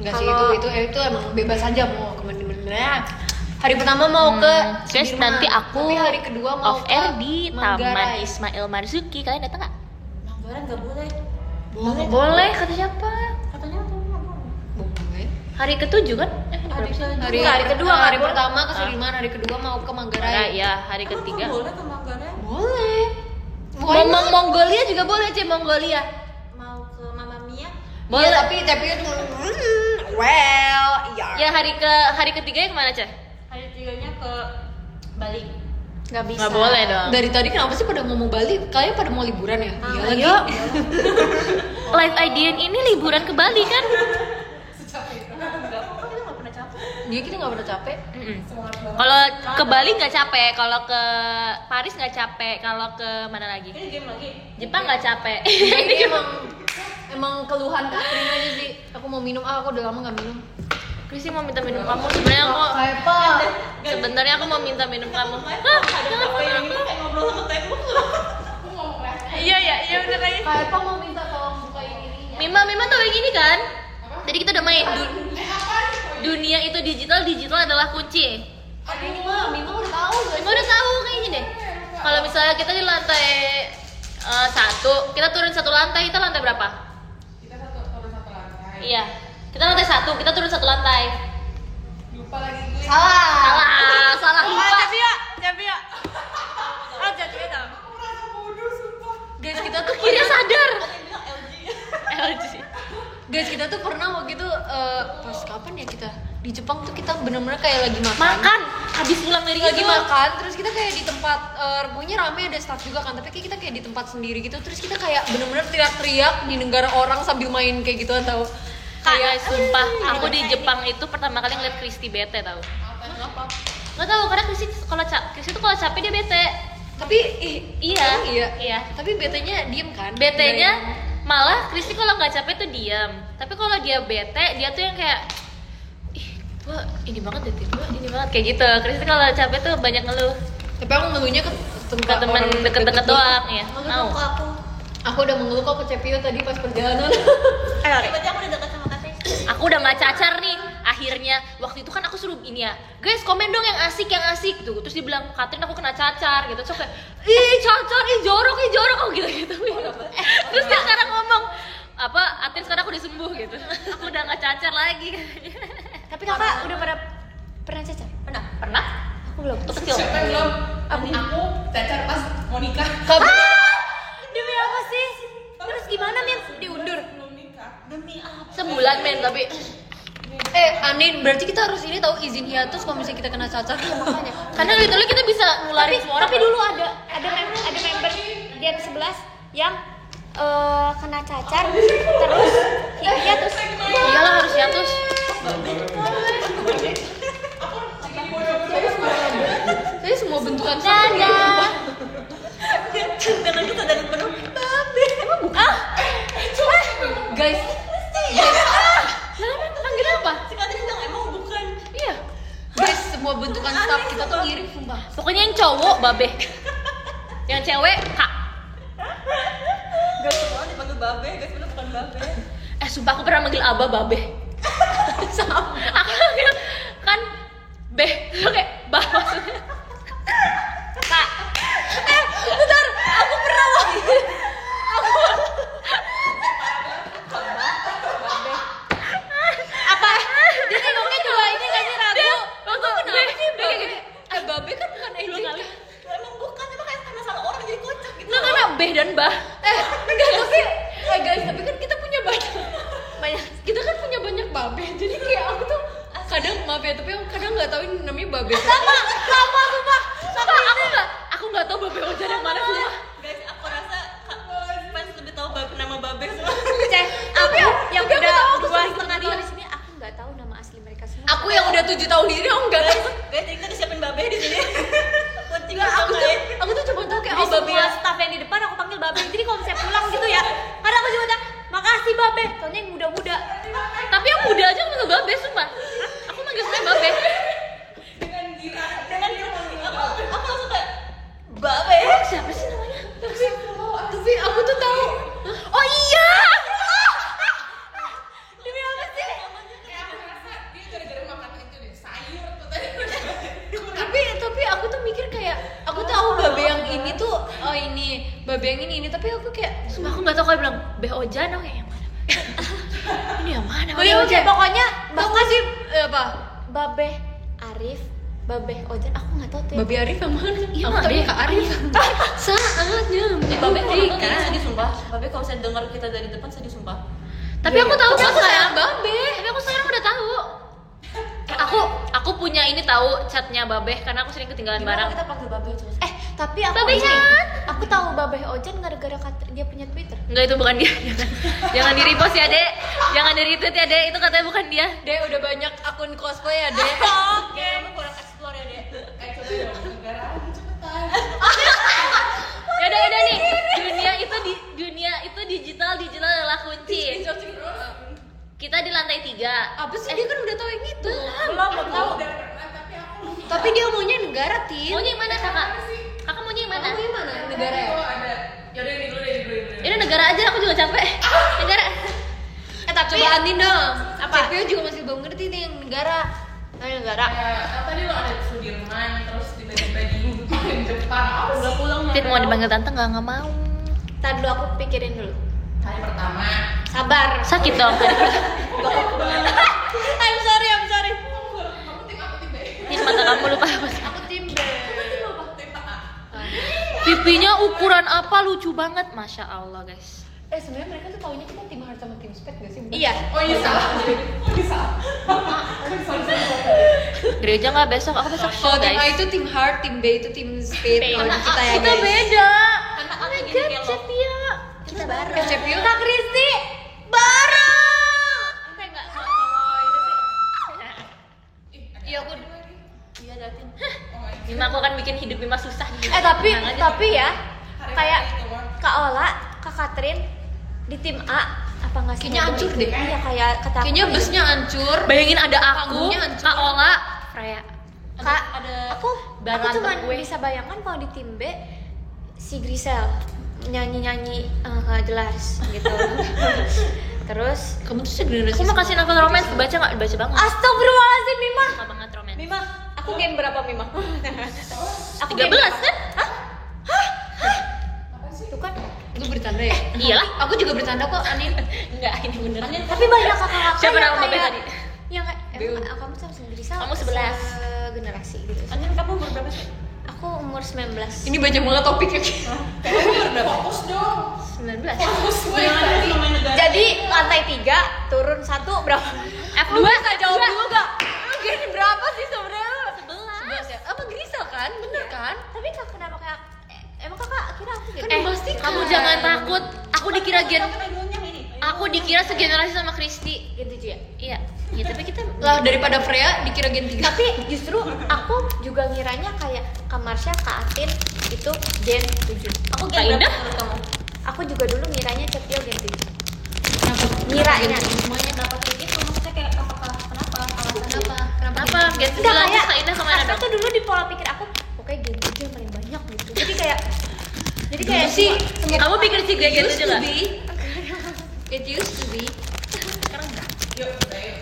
Speaker 2: Enggak sih,
Speaker 3: Kalau-
Speaker 2: itu emang bebas aja mau kemana-mana. Hari pertama mau ke
Speaker 1: Guys,
Speaker 2: Sudirman.
Speaker 1: nanti aku
Speaker 2: Tapi hari kedua mau
Speaker 1: off air di Taman
Speaker 2: Manggarai.
Speaker 1: Ismail Marzuki. Kalian datang nggak?
Speaker 5: Manggarai nggak boleh.
Speaker 1: Boleh, kata siapa?
Speaker 5: Katanya aku nggak boleh.
Speaker 2: Boleh.
Speaker 1: Hari ke-7 kan?
Speaker 2: Hari
Speaker 3: kedua,
Speaker 2: hari
Speaker 3: boleh.
Speaker 2: pertama ke Sudirman, hari kedua mau ke Manggarai.
Speaker 1: Ya, hari
Speaker 5: Emang
Speaker 1: ketiga.
Speaker 5: aku boleh ke Manggarai?
Speaker 2: Boleh.
Speaker 1: Ngomong Mongolia juga boleh, Cek, Mongolia.
Speaker 5: Mau ke Mamma Mia?
Speaker 1: Boleh.
Speaker 2: Iya, tapi itu iya.
Speaker 1: Ya hari ketiganya kemana, Cek?
Speaker 5: Hari tiganya ke Bali.
Speaker 3: Gak bisa.
Speaker 1: Nggak boleh dong.
Speaker 2: Dari tadi kenapa sih pada ngomong Bali? Kalian pada mau liburan ya? Iya lagi.
Speaker 1: Ayo. Live IDN ini liburan ke Bali kan?
Speaker 2: Dia kita nggak pernah capek.
Speaker 1: Kalau ke Bali nggak capek, kalau ke Paris nggak capek, kalau ke mana lagi?
Speaker 5: Ini game lagi.
Speaker 1: Jepang nggak capek.
Speaker 2: Ini emang keluhan Katrin aja sih. Aku mau minum, aku udah lama nggak minum.
Speaker 1: Krisi mau minta minum kamu. Sebenarnya aku mau minta minum kamu. Jangan
Speaker 5: Apa yang ini kayak ngobrol sama tembok.
Speaker 1: Iya bener lagi.
Speaker 2: Kayak mau minta tolong bukain ininya.
Speaker 1: Mima tahu yang ini kan? Tadi kita udah main dunia itu digital adalah kunci.
Speaker 2: Mima udah tahu guys.
Speaker 1: Mima udah tahu kayaknya deh. Kalau misalnya kita di lantai 1, kita turun 1 lantai, kita lantai berapa?
Speaker 4: Kita turun satu lantai.
Speaker 1: Iya. Kita lantai 1, kita turun 1 lantai.
Speaker 4: Lupa lagi gue.
Speaker 1: Salah lupa.
Speaker 3: Capi ya. Oh, jadi tahu.
Speaker 4: Aku merasa bodoh sumpah.
Speaker 2: Guys, kita tuh
Speaker 1: Akhirnya sadar.
Speaker 5: Bilang LG.
Speaker 1: LG.
Speaker 2: Guys, kita tuh pernah waktu itu pas kapan ya kita di Jepang tuh kita bener-bener kayak lagi makan.
Speaker 1: Habis pulang dari
Speaker 2: Lagi
Speaker 1: itu.
Speaker 2: makan, terus kita kayak di tempat pokoknya rame ada staff juga kan, tapi kayak kita kayak di tempat sendiri gitu, terus kita kayak bener-bener teriak-teriak di negara orang sambil main kayak gituan tau.
Speaker 1: Kayak sumpah, aku di Jepang itu pertama kali ngeliat Kristi bete tau. Nggak tahu karena Kristi tuh kalau capek dia bete.
Speaker 2: Tapi
Speaker 1: Iya.
Speaker 2: iya. Tapi betenya diem kan?
Speaker 1: Betenya malah Kristi kalau nggak capek tuh diam. Tapi kalau dia bete, dia tuh yang kayak gua ini banget deh, gua ini banget kayak gitu. Kristi kalau capek tuh banyak ngeluh
Speaker 2: Tapi aku ngeluhnya ke
Speaker 1: ke
Speaker 2: tempat
Speaker 1: temen
Speaker 2: orang
Speaker 1: deket-deket doang ya.
Speaker 5: Mau ke aku.
Speaker 2: Aku udah mengeluh kok ke Cepio tadi pas perjalanan.
Speaker 5: Berarti aku udah dekat sama Katrin.
Speaker 1: Aku udah nggak cacar nih. Akhirnya waktu itu kan aku suruh ini ya, guys komen dong yang asik tuh. Terus dia bilang, Katrin aku kena cacar gitu. Terus aku kayak, ih cacar, ih jorok oh gitu. Terus dia sekarang ngomong, apa Atin sekarang aku udah sembuh gitu. Aku udah nggak cacar lagi.
Speaker 3: Tapi kakak udah pernah cacar?
Speaker 1: Pernah?
Speaker 3: Aku belum.
Speaker 1: Waktu kecil.
Speaker 4: Siapa yang belum? Aku cacar pas mau nikah.
Speaker 3: Demi apa sih? Terus gimana Min? Diundur?
Speaker 4: Belum nikah.
Speaker 5: Demi apa?
Speaker 1: Sebulan men tapi
Speaker 2: Anin, berarti kita harus ini tahu izin hiatus kalau misalnya kita kena cacar. Makanya.
Speaker 1: karena literally kita bisa nularin semua orang.
Speaker 3: Tapi dulu ada member Dian 11 yang kena cacar terus hiatus.
Speaker 1: Iyalah harus hiatus.
Speaker 2: Saya semua bentukan
Speaker 1: Dadah.
Speaker 5: Dan aku sadar penuh. Babe.
Speaker 2: guys.
Speaker 1: Panggil apa?
Speaker 5: Si Katrin bilang emang bukan.
Speaker 1: Iya.
Speaker 2: Guys, semua bentukan staff kita tuh mirip sumpah.
Speaker 1: Pokoknya yang cowok babe. Yang cewek kak.
Speaker 5: Gak semua dipanggil babe, gak semua bukan babe.
Speaker 1: Sumpah aku pernah manggil Abah babe. Sama. Aku manggil kan beh, kayak bah maksudnya. Kak. Bentar, aku pernah manggil.
Speaker 3: Apa? Dia ngomongnya juga ini gak sih ragu?
Speaker 1: Waktu kenapa sih
Speaker 2: Babe kan bukan
Speaker 1: Dua
Speaker 2: agent.
Speaker 1: kali.
Speaker 5: Emang bukan, emang kayak karena salah orang jadi kocak gitu.
Speaker 1: Nggak, karena B babe dan bah.
Speaker 2: Enggak, tapi guys, tapi kan kita punya banyak kita kan punya banyak babe. Jadi kayak aku tuh kadang maaf ya, tapi aku kadang nggak tahu ini namanya babe.
Speaker 1: Sumpah, aku nggak tahu babe Ojan yang mana sumpah.
Speaker 5: Guys, aku rasa fans lebih tahu nama babe semua.
Speaker 3: Aku yang
Speaker 2: tapi aku
Speaker 3: udah
Speaker 2: tahu aku
Speaker 3: 2,5 tahun di sini, aku nggak tahu nama asli mereka semua.
Speaker 2: Aku yang udah 7 tahun di sini aku nggak tahu.
Speaker 5: Guys, kita disiapin babe di sini. Penting
Speaker 2: Nggak, aku tuh cuma tahu kayak
Speaker 3: Jadi
Speaker 2: oh babe
Speaker 3: semua
Speaker 2: ya.
Speaker 3: staff yang di depan aku panggil babe. Jadi kalau misalnya pulang gitu ya, karena aku cuma bilang makasih babe. Soalnya yang muda-muda.
Speaker 1: Tapi yang muda aja manggil babe sumpah. Aku manggil sebenarnya babe.
Speaker 5: aku langsung kayak babe.
Speaker 1: Siapa sih namanya?
Speaker 2: Tapi aku tuh tahu.
Speaker 1: Oh iya.
Speaker 3: Demi apa sih?
Speaker 4: Kayak aku rasa dia gara-gara makan itu deh, sayur tuh tadi.
Speaker 2: Tapi aku tuh mikir kayak aku tahu babe yang ini tuh oh ini babe yang ini tapi aku kayak
Speaker 1: Sumpah aku nggak tahu kalau bilang Beh Ojan, aku kayak yang mana? Ini yang mana?
Speaker 2: Oh iya, oke.
Speaker 3: Pokoknya
Speaker 2: tahu nggak sih apa
Speaker 3: babe Arif, babe Ojan, aku nggak tahu tuh.
Speaker 2: babe Arif yang mana?
Speaker 1: Iya,
Speaker 2: Aku
Speaker 1: Mak,
Speaker 2: tahu
Speaker 1: dia.
Speaker 2: Kak Arif. Saatnya
Speaker 5: Babe
Speaker 2: membuktikan.
Speaker 5: kalau sedih sumpah. Babe kalau saya dengar kita dari depan sedih sumpah.
Speaker 1: Tapi aku tahu
Speaker 2: Tapi
Speaker 1: kok
Speaker 2: aku
Speaker 1: sayang
Speaker 2: sayang babe.
Speaker 1: Tapi aku sekarang udah tahu. Aku punya ini tahu chatnya Babe karena aku sering ketinggalan
Speaker 5: Gimana
Speaker 1: barang.
Speaker 5: kita panggil babe terus?
Speaker 3: Tapi aku
Speaker 1: Babe
Speaker 3: ini,
Speaker 1: Jan.
Speaker 3: aku tahu babe Ojan gara-gara dia punya Twitter.
Speaker 1: Enggak, itu bukan dia. Jangan di repost ya, Dek. Jangan di retweet ya, Dek. Itu katanya bukan dia.
Speaker 2: Dek udah banyak akun cosplay ya Dek.
Speaker 5: Oke, kamu kurang explore ya, Dek.
Speaker 4: Coba dong, negara lagi cepetan.
Speaker 1: Yaudah nih. Dunia itu digital adalah kunci. Kita di lantai 3.
Speaker 2: Apa sih dia kan udah tahu yang itu.
Speaker 1: Belum tahu.
Speaker 4: Udah pernah, tapi aku lupa.
Speaker 2: Tapi dia maunya negara Tin.
Speaker 1: Maunya yang mana, Kakak? Kakak maunya yang mana?
Speaker 2: Maunya yang mana? Negara ya?
Speaker 4: Oh, ada. Yaudah ini dulu deh.
Speaker 1: Ini negara aja, aku juga capek. Negara.
Speaker 2: Tapi coba Andin dong. Apa? CPU juga masih belum ngerti nih yang negara.
Speaker 3: Negara.
Speaker 4: Kayak tadi lo ada Sudirman, terus tiba-tiba di Jepang. Apa sih?
Speaker 5: Pulang
Speaker 1: Tit mau dipanggil tante nggak mau.
Speaker 3: Tadi dulu aku pikirin dulu.
Speaker 4: Hari pertama.
Speaker 3: Sabar.
Speaker 1: Sakit dong.
Speaker 3: I'm sorry.
Speaker 4: Kamu tim aku tim B.
Speaker 1: Tit mata kamu lupa apa?
Speaker 3: Aku tim B.
Speaker 4: Tim A.
Speaker 1: Pipinya ukuran apa lucu banget, masya Allah guys.
Speaker 2: Sebenarnya mereka tuh taunya kita tim hard sama tim spek gak sih? Bukan?
Speaker 3: Iya.
Speaker 4: Oh iya salah. Sorry.
Speaker 1: Gereja nggak besok? Aku besok show
Speaker 2: Kalau tim A
Speaker 1: guys.
Speaker 2: itu tim hard, tim B itu tim speed. Kalau di kita ya
Speaker 1: Kita
Speaker 2: guys.
Speaker 1: beda.
Speaker 5: Karena
Speaker 1: Oh
Speaker 5: aku
Speaker 1: my
Speaker 5: gini
Speaker 1: god,
Speaker 5: kayak lo.
Speaker 1: Cepia.
Speaker 3: Kita bareng.
Speaker 2: Kak Cepio.
Speaker 3: Kak Kristi bareng.
Speaker 5: Enggak kalau itu sih.
Speaker 2: Iya aku.
Speaker 5: Iya, Datin.
Speaker 1: Mima aku akan bikin hidup Mima susah.
Speaker 3: Tapi
Speaker 1: Tenang aja.
Speaker 3: ya
Speaker 4: Hari
Speaker 3: kayak
Speaker 4: itu, Wan.
Speaker 3: Kak Ola, Kak Katrin di tim A apa nggak sih?
Speaker 2: Kayaknya hancur deh.
Speaker 3: Iya kayak kata aku
Speaker 2: Kayaknya
Speaker 3: gitu.
Speaker 2: busnya hancur.
Speaker 1: Bayangin ada aku,
Speaker 2: Panggungnya hancur.
Speaker 1: Kak Ola, Freya.
Speaker 3: Kak,
Speaker 5: ada
Speaker 3: aku
Speaker 1: barangan
Speaker 3: cuma
Speaker 1: gue.
Speaker 3: bisa bayangkan kalau di tim B si Grisel nyanyi nggak jelas gitu. Terus
Speaker 2: Kamu tuh segenerasi.
Speaker 1: Aku mau kasih novel romance, baca nggak? Baca banget.
Speaker 3: Astagfirullahaladzim Mima.
Speaker 1: Suka banget romance.
Speaker 3: Mima, aku game berapa Mima? Aku
Speaker 1: 13 kan?
Speaker 3: Tuh kan.
Speaker 2: Itu bercanda ya?
Speaker 1: Iyalah.
Speaker 2: Aku juga bercanda kok, Anin.
Speaker 1: Enggak, ini beneran.
Speaker 3: Tapi banyak kakak-kakak
Speaker 1: Siapa
Speaker 3: yang
Speaker 1: nama Babe
Speaker 3: kayak-
Speaker 1: tadi?
Speaker 3: Yang kayak
Speaker 2: Beo.
Speaker 3: kamu sama Grisel.
Speaker 1: Kamu 11.
Speaker 3: Generasi gitu.
Speaker 5: Anin, kamu umur berapa sih?
Speaker 3: Aku umur 19.
Speaker 2: Ini banyak banget topiknya.
Speaker 4: Fokus dong.
Speaker 1: 19.
Speaker 4: Fokus gue
Speaker 5: Jangan
Speaker 4: tadi.
Speaker 5: ngomongin negara.
Speaker 3: Jadi lantai 3 turun 1 berapa?
Speaker 1: F2
Speaker 3: Bisa jawab dulu gak? Gini berapa sih sebenarnya?
Speaker 1: 11.
Speaker 2: Ya, apa Grisel kan? Bener kan?
Speaker 3: Tapi kak kenapa kayak emang kakak kira aku gitu?
Speaker 2: Pasti
Speaker 1: Kamu jangan takut. Aku dikira
Speaker 5: ini.
Speaker 1: Aku dikira segenerasi sama Kristi.
Speaker 3: Gen 7 ya?
Speaker 1: Iya. Ya tapi kita
Speaker 2: Lah daripada Freya dikira Gen 3.
Speaker 3: Tapi justru aku juga ngiranya kayak Kak Marsha, Kak Atin itu Gen 7.
Speaker 5: Aku
Speaker 1: Kak
Speaker 5: gen berapa
Speaker 1: Indah?
Speaker 5: menurut kamu?
Speaker 3: Aku juga dulu ngiranya Cepio Gen 7.
Speaker 2: Kenapa?
Speaker 3: Ngiranya.
Speaker 5: Semuanya dapat kayak gitu, maksudnya kayak kenapa? Alasan
Speaker 2: Kenapa? Kenapa?
Speaker 1: apa? Gen 9
Speaker 3: Enggak kayak
Speaker 1: Kak Indah kemana
Speaker 3: Kak
Speaker 1: dong?
Speaker 3: tuh dulu di pola pikir aku pokoknya Gen 7 yang paling banyak gitu. Jadi kayak
Speaker 2: sih
Speaker 1: Kamu pikir sih Gen
Speaker 2: used
Speaker 1: 7
Speaker 2: to
Speaker 1: nggak?
Speaker 2: be. It used to be.
Speaker 4: Yuk, ayo.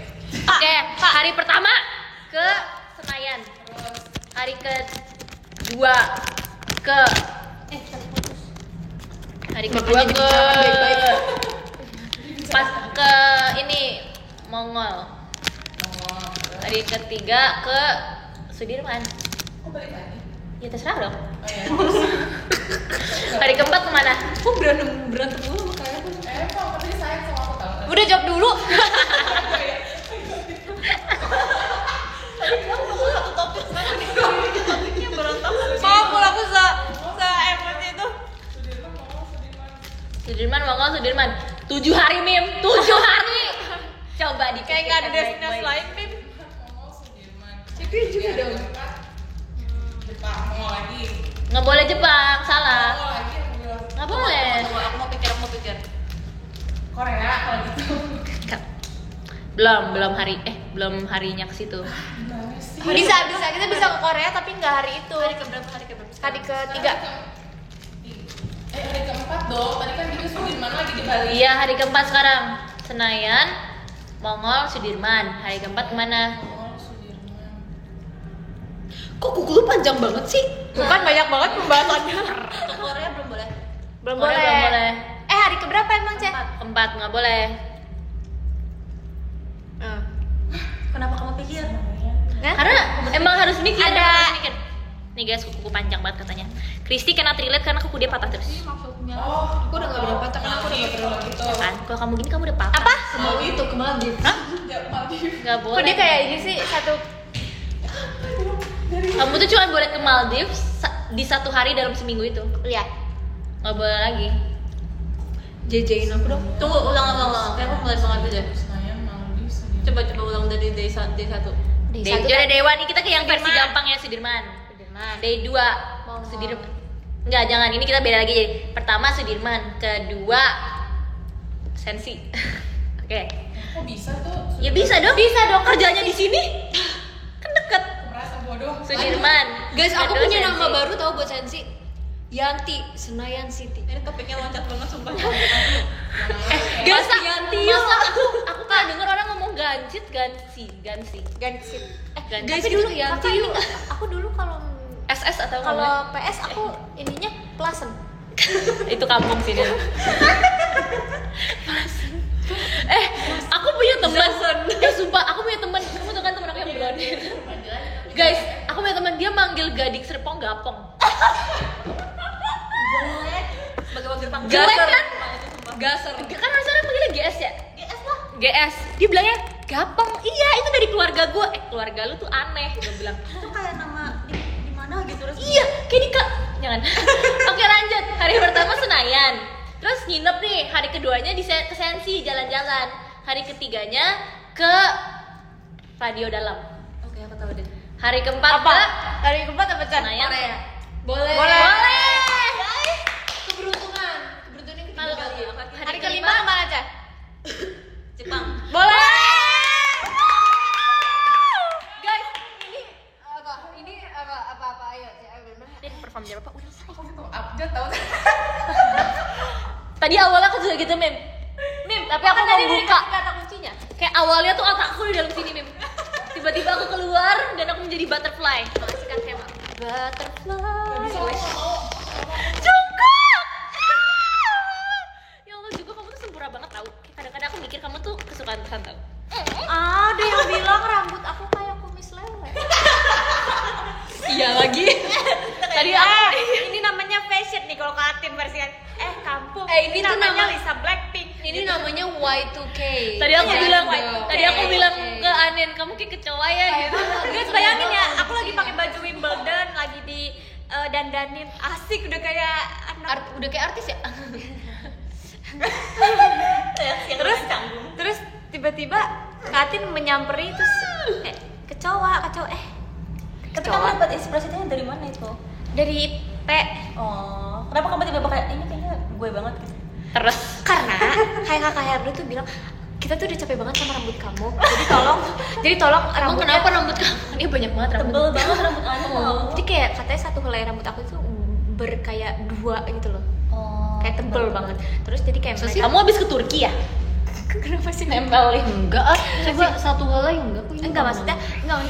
Speaker 1: Oke, hari pertama ke Senayan. Hari kedua ke hari kedua ke pas ke ini Mongol. Hari ketiga ke Sudirman.
Speaker 4: Oh, balik lagi.
Speaker 1: Ya terserah dong.
Speaker 4: Oh iya.
Speaker 1: Hari keempat kemana?
Speaker 2: berantem mulu sama kayak aku.
Speaker 4: Kok katanya sayang sama aku tahu.
Speaker 3: Udah jawab dulu. Kalau aku se emosi itu.
Speaker 1: Sudirman 7 hari Mim, 7 hari. Coba di
Speaker 3: Kayak nggak ada destinasi lain, Mim.
Speaker 2: Tapi juga dong.
Speaker 4: Jepang mau lagi.
Speaker 1: Nggak boleh Jepang, salah.
Speaker 4: Mau lagi aku bilang.
Speaker 1: Nggak boleh.
Speaker 3: Tunggu, aku mau pikir.
Speaker 4: Korea kalau gitu.
Speaker 1: Belum harinya ke situ.
Speaker 4: Gimana sih?
Speaker 3: Bisa kita bisa ke Korea tapi nggak hari itu.
Speaker 5: Hari keberapa?
Speaker 3: Hari ketiga.
Speaker 4: Hari keempat dong. Tadi kan kita Sudirman lagi di Bali.
Speaker 1: Iya, hari keempat sekarang. Senayan, Mongol, Sudirman. Hari keempat kemana?
Speaker 4: Oh, Sudirman.
Speaker 2: Kok kuku lu panjang banget sih?
Speaker 3: Bukan banyak banget pembahasannya.
Speaker 5: Ke Korea belum boleh.
Speaker 3: Belum
Speaker 1: Korea
Speaker 3: boleh.
Speaker 1: belum boleh.
Speaker 3: Hari keberapa emang, Cek?
Speaker 1: Keempat nggak boleh.
Speaker 5: Kenapa kamu pikir?
Speaker 1: Karena emang harus mikir.
Speaker 3: Ada-
Speaker 1: emang harus mikir. Nih guys, kuku panjang banget katanya. Kristi cannot relate karena kuku dia patah terus.
Speaker 4: Oh,
Speaker 2: Aku udah gak beda patah karena aku udah
Speaker 4: Maldives kalau gitu.
Speaker 1: Kan? Kalau kamu gini kamu udah patah.
Speaker 3: Apa?
Speaker 2: Mau itu ke Maldives.
Speaker 4: Ya, Maldives.
Speaker 1: Nggak
Speaker 3: Kok
Speaker 1: boleh.
Speaker 3: dia kayak ini sih satu.
Speaker 1: Kamu tuh cuma boleh ke Maldives di 1 hari dalam seminggu itu.
Speaker 3: Iya.
Speaker 1: Nggak boleh lagi.
Speaker 2: JJ-in aku dong.
Speaker 5: Tunggu, ulang. Kayak aku mulai banget deh.
Speaker 4: Senayan, Maldives. Sudirman.
Speaker 5: Coba ulang dari day 1.
Speaker 3: Di
Speaker 1: Day,
Speaker 3: satu
Speaker 1: jadi
Speaker 3: kan-
Speaker 1: Dewa nih kita ke yang versi
Speaker 3: Sudirman.
Speaker 1: gampang ya Sudirman.
Speaker 3: Sudirman.
Speaker 1: Day 2 Sudirman. Enggak, jangan. Ini kita beda lagi jadi. Pertama Sudirman, kedua Sensi. Oke.
Speaker 4: Kok bisa tuh?
Speaker 1: Ya bisa dong. Bisa dong kerjanya di sini. Kan deket.
Speaker 4: Merasa bodoh.
Speaker 1: Sudirman.
Speaker 2: Guys, aku
Speaker 1: Kedua
Speaker 2: punya
Speaker 1: Sensi.
Speaker 2: nama baru tau buat Sensi. Yanti, Senayan City.
Speaker 5: Ini topiknya loncat banget sumpah.
Speaker 2: Guys,
Speaker 1: Masa,
Speaker 2: Yanti
Speaker 1: masa aku pernah denger orang ngomong Gansit, Gansi.
Speaker 3: Gansit.
Speaker 1: Gansi.
Speaker 2: Guys,
Speaker 3: Tapi dulu
Speaker 2: itu Yanti
Speaker 3: kakak
Speaker 2: yuk.
Speaker 3: ini, aku dulu kalau
Speaker 1: SS atau
Speaker 3: kalau PS aku ininya Plasen.
Speaker 1: itu kampung sih dia. Aku punya teman. Sumpah, aku punya teman. Kamu tuh kan teman aku yang blonde. Guys, aku punya teman dia manggil Gading Serpong Gapong.
Speaker 5: Sebagai wakil panggung.
Speaker 1: Jelek kan?
Speaker 2: Gaser.
Speaker 1: Kan harusnya manggilnya GS ya? GS lah. GS. Dia bilangnya Gapong. Iya, itu dari keluarga gue. Keluarga lu tuh aneh. Dia bilang.
Speaker 5: Itu kayak nama di mana gitu terus.
Speaker 1: Iya, kayak di jangan. Oke, lanjut. Hari pertama Senayan. Terus nginep nih. Hari keduanya ke Sensi jalan-jalan. Hari ketiganya ke Radio Dalam.
Speaker 5: Oke, aku tahu deh.
Speaker 1: Hari keempat
Speaker 3: Apa?
Speaker 1: ke
Speaker 3: Dari keempat apa, Chan?
Speaker 1: Senayan.
Speaker 2: Boleh.
Speaker 1: Boleh.
Speaker 2: Keberuntungan. Keberuntungan ketiga
Speaker 1: Kalau
Speaker 2: kali.
Speaker 3: Hari kelima kemana, Chan?
Speaker 5: Jepang.
Speaker 3: Boleh.
Speaker 2: Guys, ini apa? Ini apa? Ayo, benar.
Speaker 1: Dia perform jam apa? Udah selesai.
Speaker 4: Aku tuh update tau.
Speaker 1: Tadi awalnya aku juga gitu, Mim. Tapi aku mau buka.
Speaker 3: Kata kuncinya.
Speaker 1: Kayak awalnya tuh otakku di dalam sini, Mim. Tiba-tiba aku keluar dan aku menjadi butterfly. Masukkan tema. Butterfly. Jungkook. Ya Allah, Jungkook kamu tuh sempurna banget tau. Kayak kadang-kadang aku mikir kamu tuh kesukaan Tuhan tau.
Speaker 3: Ada yang bilang rambut aku kayak kumis lele.
Speaker 2: Iya lagi.
Speaker 1: Tadi aku
Speaker 3: Ini namanya fashion nih kalau Katin versi kampung.
Speaker 2: Ini tuh
Speaker 3: namanya
Speaker 2: nama-
Speaker 3: Lisa Blackpink.
Speaker 2: Ini namanya Y2K.
Speaker 1: Tadi aku
Speaker 2: Iya,
Speaker 1: bilang,
Speaker 2: Y2K.
Speaker 1: tadi aku bilang ke Anin, kamu kayak kecoa ya gitu.
Speaker 3: Guys, bayangin ya, aku lagi pakai baju Wimbledon, lagi di dandanin asik udah kayak anak.
Speaker 2: Udah kayak artis ya?
Speaker 3: Terus tiba-tiba Katin menyamperi terus kecoa.
Speaker 5: Tapi kamu dapat inspirasinya dari mana itu?
Speaker 3: Dari P.
Speaker 5: Oh, kenapa kamu tiba-tiba kayak ini kayaknya gue banget gitu?
Speaker 1: Terus
Speaker 3: Karena kayak kakak Herdo tuh bilang kita tuh udah capek banget sama rambut kamu. Jadi tolong
Speaker 2: Emang
Speaker 3: rambutnya.
Speaker 2: kenapa rambut kamu? Ini banyak banget rambut.
Speaker 5: Tebel banget rambut Anda.
Speaker 3: Jadi kayak katanya satu helai rambut aku itu berkayak 2 gitu loh.
Speaker 5: Oh.
Speaker 3: Kayak tebel banget. Terus jadi kayak mereka
Speaker 1: kamu habis ke Turki ya?
Speaker 3: kenapa sih
Speaker 1: Nempelin.
Speaker 2: Enggak ah, coba satu helai enggak kok ini.
Speaker 3: enggak maksudnya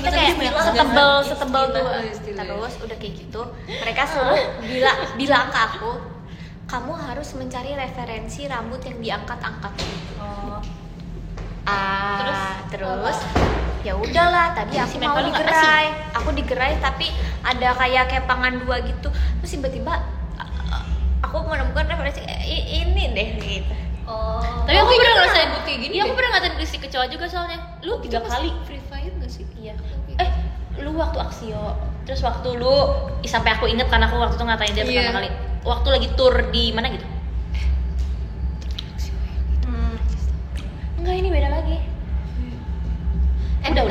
Speaker 3: kayak
Speaker 5: Istilah,
Speaker 3: setebel
Speaker 5: kan?
Speaker 3: setebel tuh
Speaker 2: Istilah.
Speaker 3: terus udah kayak gitu mereka suruh bilang ke aku kamu harus mencari referensi rambut yang diangkat-angkat gitu.
Speaker 5: Oh.
Speaker 3: Terus ya udahlah tadi aku
Speaker 1: Si
Speaker 3: mau
Speaker 1: Mempel nggak
Speaker 3: digerai tapi ada kayak kepangan 2 gitu terus tiba-tiba aku menemukan referensi ini deh gitu.
Speaker 2: Oh.
Speaker 1: Tapi aku pernah ngerasain
Speaker 2: rambut kayak gini.
Speaker 1: Iya, aku pernah ngatain kritik kecoa juga soalnya. Lu 3 kali.
Speaker 2: Free Fire nggak sih?
Speaker 1: Iya. Lu waktu Aksio. Terus waktu lu sampai aku inget karena aku waktu itu ngatain dia pertama kali. Waktu lagi tour di mana gitu. Enggak, ini beda lagi. Udah.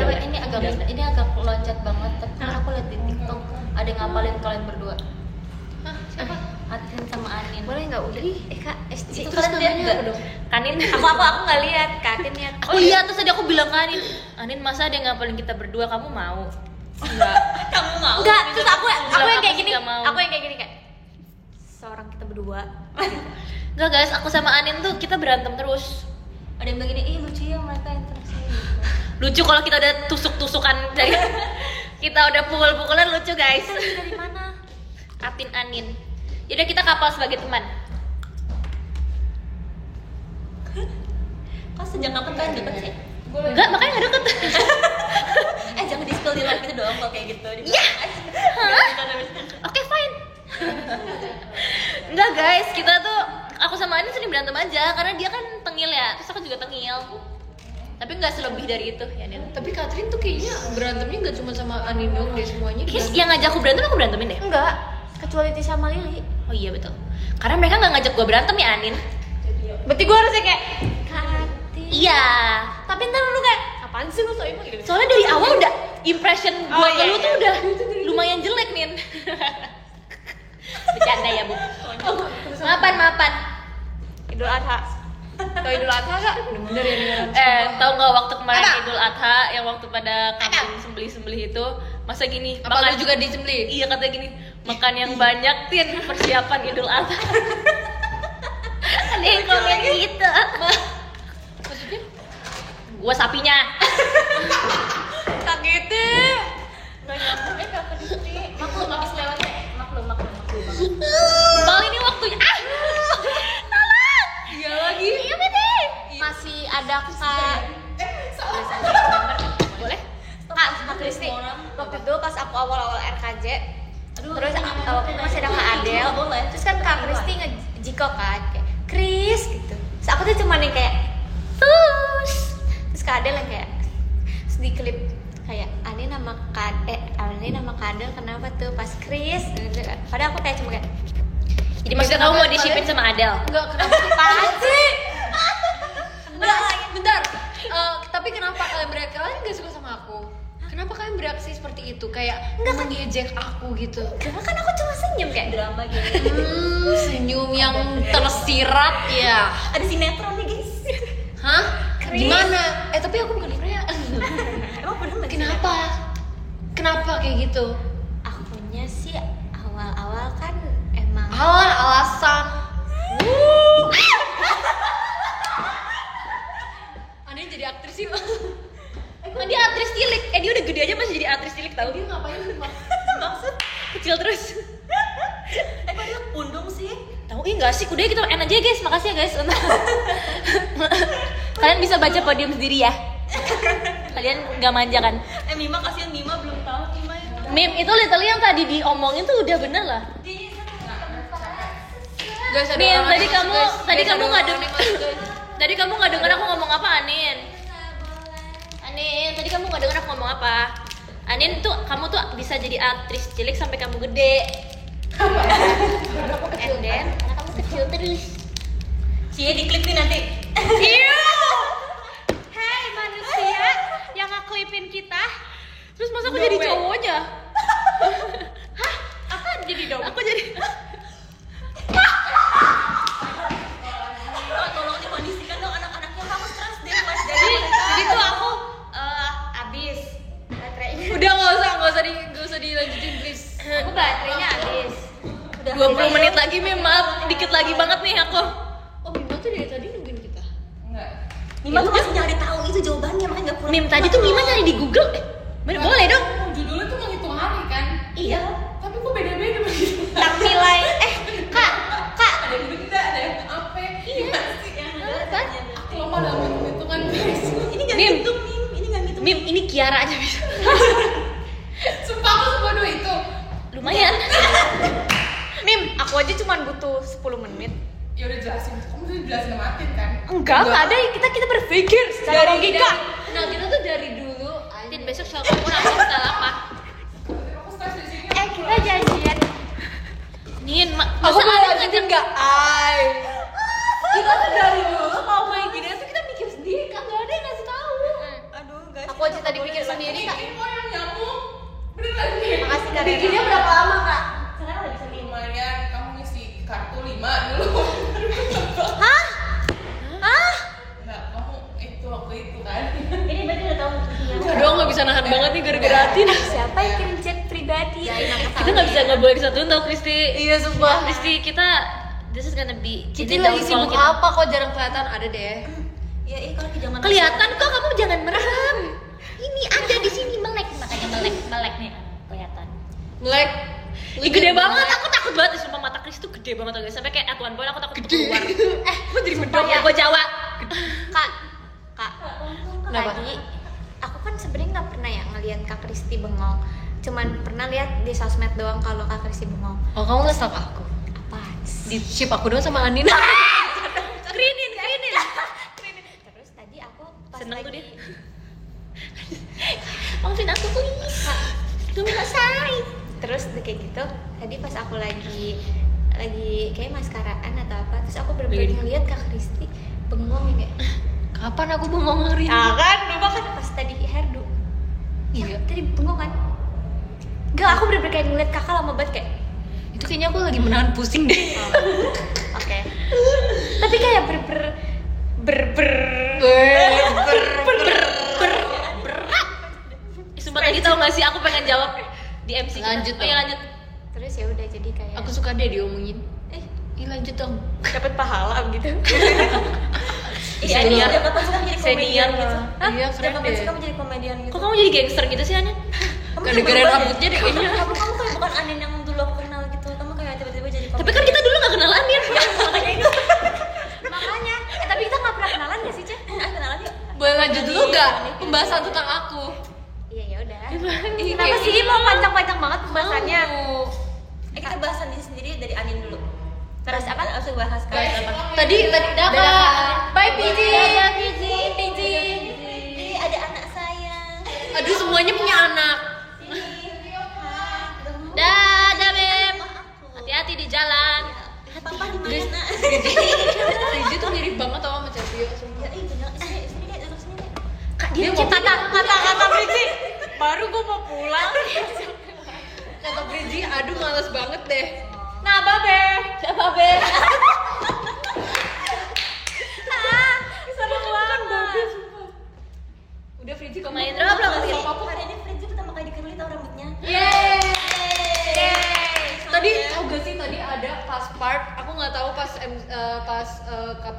Speaker 3: Ini agak loncat banget, tapi aku lihat di TikTok ada yang ngapalin kalian berdua.
Speaker 2: Hah, siapa?
Speaker 3: Atin sama Anin.
Speaker 2: Boleh nggak udah?
Speaker 3: Kak, itu
Speaker 2: terus
Speaker 3: kalian lihat
Speaker 2: namanya
Speaker 3: nggak?
Speaker 2: apa dong?
Speaker 1: Kanin.
Speaker 3: Aku nggak lihat, Kak Atin lihat.
Speaker 1: Aku lihat terus tadi aku bilang ke Anin, masa ada yang ngapalin kita berdua, kamu mau? Enggak.
Speaker 5: Kamu mau?
Speaker 3: Enggak, terus aku yang kayak
Speaker 1: Aku
Speaker 3: gini,
Speaker 1: nggak mau.
Speaker 3: aku yang kayak gini kayak seorang kita berdua.
Speaker 1: Enggak guys, aku sama Anin tuh kita berantem terus.
Speaker 3: Ada yang begini, ih lucu ya mereka interaksi gitu.
Speaker 1: Lucu kalau kita udah tusuk-tusukan dari kita udah pukul-pukulan lucu guys.
Speaker 3: Dari mana?
Speaker 1: Atin Anin. Yaudah kita kapal sebagai teman.
Speaker 5: Kok sejak kapan kalian deket sih?
Speaker 1: Enggak, makanya gak deket.
Speaker 5: Jangan di spill di live itu doang kalau kayak gitu.
Speaker 1: Iya. Oke, fine. Enggak guys, kita tuh aku sama Anin sering berantem aja karena dia kan tengil ya, terus aku juga tengil. Tapi nggak selebih dari itu ya Nin.
Speaker 2: Tapi Catherine tuh kayaknya berantemnya nggak cuma sama Anin doang deh, semuanya.
Speaker 1: Guys, yang ngajak aku berantem aku berantemin deh.
Speaker 3: Enggak, kecuali Tisha sama Lili.
Speaker 1: Oh iya betul. Karena mereka nggak ngajak gue berantem ya Anin.
Speaker 3: Berarti gue harusnya kayak Kati.
Speaker 1: Iya.
Speaker 3: Tapi ntar lu kayak apaan sih lu so emo gitu.
Speaker 1: Soalnya dari awal udah impression gue
Speaker 3: Oh,
Speaker 1: ke
Speaker 3: iya,
Speaker 1: lu tuh
Speaker 3: iya.
Speaker 1: udah lumayan jelek Nin. Bercanda ya Bu. Maafan.
Speaker 3: Idul Adha. Tau Idul Adha gak?
Speaker 2: Bener ya.
Speaker 1: Tahu nggak waktu kemarin Idul Adha yang waktu pada kampung sembelih-sembelih itu masa gini
Speaker 2: Apa lu juga disembelih?
Speaker 1: Iya katanya gini, makan yang banyak Tin, persiapan Idul Adha. Ada yang komen gitu.
Speaker 2: Maksudnya?
Speaker 1: Gua sapinya.
Speaker 3: Kagetin.
Speaker 5: Gak nyambung kakak di sini.
Speaker 3: Maklum habis lewatnya. Maklum banget.
Speaker 1: Bal ini waktunya. Tolong.
Speaker 2: Iya lagi.
Speaker 1: Iya betul.
Speaker 3: Masih ada Kak.
Speaker 1: Boleh?
Speaker 3: Kak sama Kristi. Waktu itu pas aku awal-awal RKJ, terus waktu itu masih ada Kak Adel. Terus kan Kak Kristi ngejiko kan kayak Kris gitu. Terus aku tuh cuman yang kayak terus Kak Adel yang kayak terus di klip kayak Ani nama Kadel kenapa tuh pas Kris. Padahal aku kayak cuma kayak
Speaker 1: Jadi maksudnya kamu mau di-shipin sama Adele?
Speaker 2: Enggak, kenapa?
Speaker 3: apaan sih?
Speaker 2: Enggak, bentar. Tapi kenapa kalian nggak suka sama aku? Kenapa kalian bereaksi seperti itu? Kayak mengejek aku gitu.
Speaker 3: Karena kan aku cuma senyum kayak
Speaker 5: Drama gitu.
Speaker 2: Senyum yang tersirat ya.
Speaker 5: Ada sinetron nih guys.
Speaker 2: Hah?
Speaker 3: Kris.
Speaker 2: Gimana? Tapi aku bukan Korea.
Speaker 5: Emang bener nggak sih?
Speaker 2: Kenapa? Kenapa kayak gitu?
Speaker 3: akunya sih awal-awal kan emang
Speaker 2: Alah, alasan. Aneh jadi aktris sih.
Speaker 1: Kan dia aktris cilik. Dia udah gede aja masih jadi aktris cilik tahu?
Speaker 2: Dia ngapain sih?
Speaker 5: Maksud?
Speaker 1: Kecil terus.
Speaker 5: Kok dia pundung sih?
Speaker 1: Tahu enggak sih, udah kita end aja ya guys. Makasih ya guys. Kalian bisa baca podium sendiri ya. Kalian nggak manja kan?
Speaker 5: Mima kasihan Mima belum tahu Mima itu.
Speaker 1: Mim itu literally yang tadi diomongin tuh udah bener lah.
Speaker 2: Guys, ada
Speaker 1: Nin,
Speaker 2: orang
Speaker 1: tadi
Speaker 2: yang
Speaker 1: kamu
Speaker 2: masuk, guys.
Speaker 1: tadi
Speaker 2: Guys,
Speaker 1: kamu
Speaker 2: ada
Speaker 1: nggak
Speaker 2: orang
Speaker 1: denger.
Speaker 2: yang masuk, guys.
Speaker 1: Tadi kamu nggak denger aku ngomong apa, Anin? Anin, tadi kamu nggak denger aku ngomong apa? Anin tuh kamu tuh bisa jadi aktris cilik sampai kamu gede. And then, karena kamu kecil terus.
Speaker 5: Cie di klip nih nanti.
Speaker 1: Hai manusia yang ngeklipin kita. Terus masa aku jadi cowoknya? Hah? Aku jadi dong. Aku jadi.
Speaker 5: Oh, tolong dikondisikan dong anak-anaknya, kamu stres deh mas
Speaker 1: Jadi tuh aku abis baterainya.
Speaker 2: Udah nggak usah dilanjutin please.
Speaker 1: Aku baterainya abis.
Speaker 5: Udah
Speaker 1: 20 menit lagi Mim, maaf dikit lagi banget nih aku.
Speaker 2: Oh, Bima tuh dari tadi nungguin kita.
Speaker 5: Mima tuh masih nyari tahu itu jawabannya, makanya nggak pulang.
Speaker 1: Mim tadi tuh Mima nyari di Google. Boleh dong?
Speaker 4: Judulnya tuh ngitung hari kan?
Speaker 1: Iya.
Speaker 4: Tapi kok beda-beda begitu?
Speaker 3: tak nilai kak
Speaker 4: Ada yang beda, ada yang apa? Iya sih. Aku lama dalam hitung-hitungan guys.
Speaker 5: Ini nggak
Speaker 1: Mim.
Speaker 5: ngitung Mim, ini nggak ngitung.
Speaker 1: Mim, ini Kiara aja bisa.
Speaker 4: Sumpah aku sebodoh itu.
Speaker 1: Lumayan.
Speaker 3: Mim aku aja cuma cuma butuh 10 menit.
Speaker 4: Ya udah jelasin, kamu udah jelasin sama Atin kan?
Speaker 3: Enggak ada, kita berpikir secara logika.
Speaker 2: Nah kita tuh dari dulu
Speaker 1: Tin besok soal kamu nambah salah apa?
Speaker 4: Aku stres di sini.
Speaker 3: Kita janjian.
Speaker 1: Nin,
Speaker 2: aku
Speaker 1: masa
Speaker 2: boleh
Speaker 1: ada
Speaker 2: lanjutin nggak? Ay, kita tuh dari dulu mau main gini tuh kita mikir sendiri kan nggak ada yang ngasih tahu.
Speaker 5: Aduh, guys.
Speaker 2: Aku aja tadi pikir sendiri kak.
Speaker 4: Ini mau yang nyambung. Beneran nih.
Speaker 3: Makasih Kak.
Speaker 2: Bikinnya berapa lama kak?
Speaker 5: Sekarang lagi bisa
Speaker 4: Lumayan, kamu ngisi kartu 5 dulu. Enggak, kamu itu waktu itu kan.
Speaker 5: Ini berarti udah tahu maksudnya.
Speaker 2: Aduh nggak bisa nahan banget nih gara-gara Atin.
Speaker 3: Siapa yang kirim chat pribadi?
Speaker 1: kita nggak boleh kesatuin tau Kristi.
Speaker 2: Iya sumpah.
Speaker 1: Kristi kita this is gonna be
Speaker 2: Cici
Speaker 1: ini
Speaker 2: lagi
Speaker 1: downfall
Speaker 2: sibuk
Speaker 1: kita.
Speaker 2: apa kok jarang kelihatan ada deh.
Speaker 5: Ya, kalau ke zaman
Speaker 1: Kelihatan kok, kamu jangan merem. Ini ada di sini melek, makanya melek nih kelihatan.
Speaker 2: Melek.
Speaker 1: Ih, gede banget, aku takut banget. Sumpah mata Kris tuh gede banget guys. Sampai kayak at one point aku takut keluar.
Speaker 2: Gue jadi medok.
Speaker 1: Gue Jawa.
Speaker 3: Kak,
Speaker 2: Kenapa?
Speaker 3: tadi aku kan sebenarnya nggak pernah ya ngelihat Kak Kristi bengong. Cuman pernah lihat di sosmed doang kalau Kak Kristi bengong.
Speaker 2: Oh kamu nggak stalk aku?
Speaker 3: Apaan?
Speaker 2: Di ship aku doang sama Andin.
Speaker 1: Screenin.
Speaker 3: Terus tadi aku pas
Speaker 1: Seneng tuh
Speaker 3: lagi
Speaker 1: dia. Maafin aku please. Belum selesai.
Speaker 3: terus kayak gitu tadi pas aku lagi kayak maskaraan atau apa, terus aku bener-bener ngeliat Kak Kristi bengong ya kayak
Speaker 2: Kapan aku bengong hari ini?
Speaker 3: kan lupa kan pas tadi hairdo.
Speaker 2: Iya.
Speaker 3: Tadi bengong kan? Enggak, aku bener-bener kayak ngeliat kakak lama banget kayak
Speaker 2: Itu kayaknya aku lagi menahan pusing deh.
Speaker 3: oke. Tapi kayak
Speaker 1: Sumpah tadi tau gak sih aku pengen jawab di MC kita.
Speaker 2: Lanjut
Speaker 1: Oh ya
Speaker 2: dong.
Speaker 1: lanjut.
Speaker 3: terus ya udah jadi kayak
Speaker 2: Aku suka deh diomongin. Ih lanjut dong.
Speaker 3: dapat pahala gitu.
Speaker 5: Iya,
Speaker 2: Senior.
Speaker 5: udah kapan sih kamu jadi komedian gitu?
Speaker 2: Iya
Speaker 5: Udah
Speaker 2: keren
Speaker 5: kapan sih
Speaker 2: deh.
Speaker 5: kamu jadi komedian gitu?
Speaker 1: Kok kamu jadi gangster gitu sih Anya?
Speaker 5: Kamu
Speaker 2: Gara-gara
Speaker 5: berubah ya?
Speaker 2: rambutnya deh kayaknya.
Speaker 5: Kamu kayak bukan Anin yang dulu aku kenal gitu. Kamu kayak tiba-tiba jadi komedian.
Speaker 1: Tapi kan kita dulu gak kenalan ya.
Speaker 5: makanya itu.
Speaker 3: Makanya, tapi kita nggak pernah kenalan gak sih, Cek?
Speaker 5: Kenalan yuk.
Speaker 2: Boleh lanjut dulu gak? Pembahasan tentang aku.
Speaker 3: Iya ya udah.
Speaker 2: Ih,
Speaker 3: Kenapa
Speaker 2: kayak
Speaker 3: sih
Speaker 2: gini.
Speaker 3: mau panjang-panjang banget pembahasannya?
Speaker 2: Mau.
Speaker 5: Kita bahasan diri sendiri dari Anin dulu.
Speaker 3: Terus apa?
Speaker 5: Langsung bahas kalian apa?
Speaker 2: Tadi dah Kak. Bye PJ.
Speaker 3: Dadah, Fizi.
Speaker 5: Ini ada anak saya.
Speaker 2: Aduh semuanya punya anak.
Speaker 1: Dadah Beb. Hati-hati di jalan.
Speaker 5: Papa di mana?
Speaker 2: PJ tuh mirip banget tau sama Cepio.
Speaker 5: Ya, benar. Sini deh, duduk sini deh.
Speaker 1: Kak
Speaker 2: Dia
Speaker 1: dia
Speaker 2: mau
Speaker 3: Kata Fizi. Baru gue mau pulang.
Speaker 2: Kata PJ, aduh males banget deh.
Speaker 3: Nah, Babe.
Speaker 1: siapa Beb?
Speaker 3: Seru banget.
Speaker 2: Udah PJ kamu
Speaker 1: Main drama belum
Speaker 5: Hari
Speaker 1: Beb?
Speaker 5: hari ini Fritzi pertama kali dikerli tau rambutnya.
Speaker 2: Yeay.
Speaker 5: Yeay.
Speaker 2: Tadi tau gak sih tadi ada pas part aku nggak tahu pas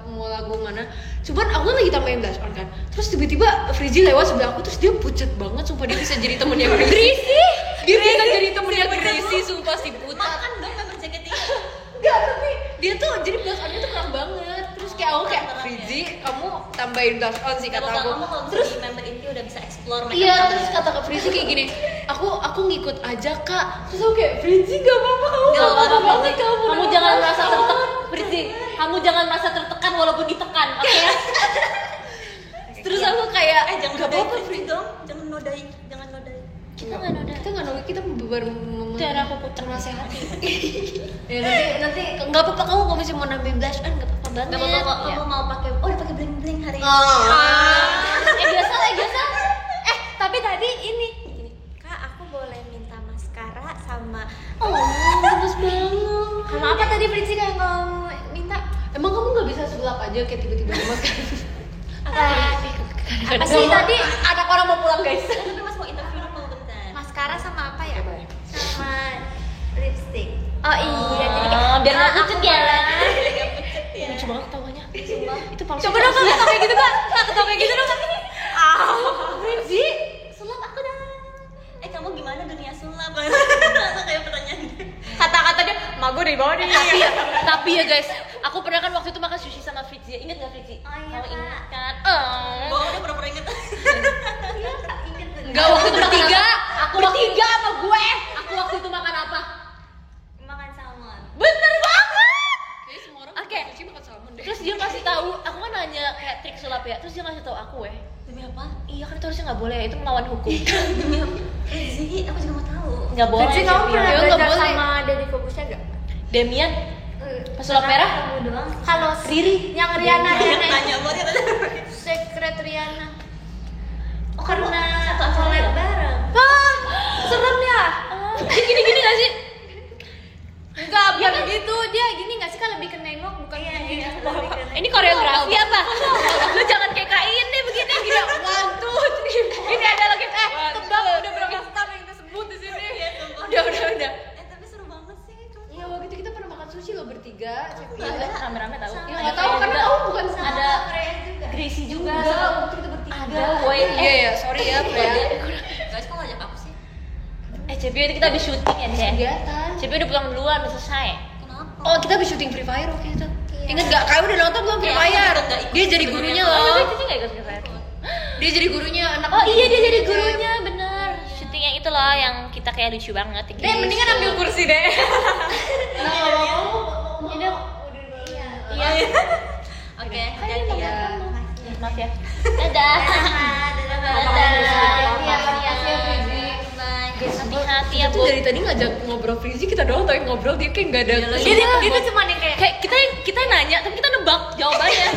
Speaker 2: mau lagu mana. Cuman aku kan lagi tambahin blush on kan. Terus tiba-tiba Frizi lewat sebelah aku terus dia pucet banget sumpah dia bisa jadi temennya Grisi. Dia bisa jadi temennya Grisi sumpah si pucat.
Speaker 5: Makan dong member jaketnya.
Speaker 2: Enggak tapi dia tuh jadi blush onnya tuh kurang banget. Terus kayak aku kayak Frizi kamu tambahin blush on sih kata
Speaker 5: Kalau
Speaker 2: aku.
Speaker 5: kamu kalau
Speaker 2: Terus
Speaker 5: jadi member inti udah bisa explore makeup
Speaker 2: iya
Speaker 5: kamu.
Speaker 2: terus kata Kak Frizi kayak gini, aku ngikut aja Kak. Terus aku kayak Frizi gak apa-apa kamu
Speaker 5: Gak
Speaker 2: gak
Speaker 5: apa-apa,
Speaker 2: apa-apa banget kamu.
Speaker 1: Kamu jangan merasa tertekan, Fritzi. Kamu jangan merasa tertekan walaupun ditekan, oke ya?
Speaker 2: Terus aku kayak
Speaker 5: Jangan
Speaker 2: gak
Speaker 5: nodai
Speaker 2: apa-apa
Speaker 5: Fritzi dong. Jangan nodai. Jangan nodai.
Speaker 1: Kita nggak noda.
Speaker 2: kita nggak nolak kita baru
Speaker 1: Cara aku putar
Speaker 2: nasehati. Ya nanti nggak apa-apa kamu kalau misalnya mau nambahin blush on nggak apa-apa banget.
Speaker 5: Gak apa-apa kok.
Speaker 2: Ya.
Speaker 5: Kamu mau pakai. Oh, udah pakai bling bling hari ini.
Speaker 1: Biasa.
Speaker 3: Tapi tadi ini gini, Kak, aku boleh minta maskara sama
Speaker 2: Bagus banget.
Speaker 3: sama apa tadi Fritzi kayak mau minta?
Speaker 2: Emang kamu nggak bisa sulap aja kayak tiba-tiba lemas kan?
Speaker 3: Apa sih tadi?
Speaker 2: Anak orang mau pulang guys.
Speaker 5: Tapi Mas mau interview dulu bentar.
Speaker 3: Maskara sama apa ya?
Speaker 2: Coba ya.
Speaker 3: Sama lipstick. Oh iya, jadi
Speaker 1: biar nggak
Speaker 3: Kak,
Speaker 1: pucet
Speaker 3: aku
Speaker 1: ya.
Speaker 3: boleh.
Speaker 1: Lucu banget ketawanya. Itu palsu.
Speaker 3: Coba dong kata kayak gitu Kak. Kata kayak gitu dong.
Speaker 2: Fritzi,
Speaker 5: Sulap aku dah. Kamu gimana dunia sulap? Langsung kayak pertanyaan.
Speaker 3: Kata-kata dia, "Ma gue dari bawah nih."
Speaker 1: Tapi ya guys, aku pernah kan waktu itu makan sushi sama Fritzi. Ingat nggak Fritzi?
Speaker 5: Oh iya,
Speaker 1: Kamu
Speaker 5: Kak.
Speaker 1: ingat kan?
Speaker 5: Gua udah pura-pura inget.
Speaker 2: nggak waktu itu bertiga.
Speaker 1: Aku bertiga sama gue. Aku waktu itu makan apa?
Speaker 5: Makan salmon.
Speaker 1: Bener banget. Terus dia ngasih tahu, aku kan nanya kayak trik sulap ya. Terus dia ngasih tahu aku
Speaker 5: Demi apa?
Speaker 1: iya kan itu harusnya nggak boleh, itu melawan hukum.
Speaker 5: Demi apa? Sih, aku juga mau tahu.
Speaker 1: Nggak boleh.
Speaker 3: Jadi kamu pernah
Speaker 2: Ya, nggak
Speaker 3: belajar
Speaker 2: boleh.
Speaker 3: sama Deddy Kobusya gak?
Speaker 1: Demian pas sulap merah.
Speaker 5: Kamu doang.
Speaker 3: Kalau Riri yang Riana
Speaker 5: Tanya buat kita.
Speaker 3: Secret Riana.
Speaker 5: Oh, karena collab bareng.
Speaker 3: Ah, serem ya?
Speaker 1: Dia gini-gini nggak sih?
Speaker 3: Enggak, bukan begitu. Dia gini gak sih, kan lebih ke nengok, bukan
Speaker 5: Iya,
Speaker 3: yang gini.
Speaker 5: iya.
Speaker 1: Ini koreografi apa? Lu jangan kayak kain deh begini gini. 1, 2, 3. Ini ada lagi
Speaker 3: Tebak udah berapa star yang tersebut di sini.
Speaker 1: Udah.
Speaker 5: Tapi seru banget sih.
Speaker 2: Iya waktu itu kita pernah makan sushi loh bertiga.
Speaker 1: Iya, rame-rame tahu.
Speaker 2: Ya nggak tahu karena tahu bukan sama
Speaker 1: ada
Speaker 5: Freya juga.
Speaker 1: Gracie juga.
Speaker 2: Enggak, waktu kita bertiga.
Speaker 1: Ada Boy.
Speaker 2: Iya ya, sorry ya Freya.
Speaker 5: Guys, kok ngajak aku sih?
Speaker 1: CP itu kita habis syuting ya, Cek.
Speaker 2: Kegiatan.
Speaker 1: CP udah pulang duluan, udah selesai.
Speaker 5: Kenapa?
Speaker 2: Oh kita habis syuting Free Fire waktu itu.
Speaker 5: Iya.
Speaker 2: Ingat gak? Kayak udah nonton belum Free
Speaker 5: Iya,
Speaker 2: Fire?
Speaker 5: aku nggak ikut
Speaker 2: Dia jadi
Speaker 5: sebenarnya.
Speaker 2: gurunya
Speaker 1: Oh,
Speaker 2: loh.
Speaker 1: Cici nggak ikut Free Fire?
Speaker 2: Dia jadi gurunya anak.
Speaker 1: Oh iya, dia jadi gurunya, bener. Syuting yang itu loh, yang kita kayak lucu banget. yang
Speaker 3: Deh,
Speaker 1: gitu.
Speaker 3: mendingan ambil kursi deh.
Speaker 2: Nah kalau mau
Speaker 1: Iya.
Speaker 5: Iya. Oke, hati-hati ya.
Speaker 1: Maaf ya. Dadah. Hati-hati ya,
Speaker 2: Kita
Speaker 1: Bu.
Speaker 2: tuh dari tadi ngajak ngobrol Frizi, kita doang tapi ngobrol dia kayak nggak ada.
Speaker 3: Dia tuh cuma yang kayak
Speaker 1: Kita nanya, tapi kita nebak jawabannya.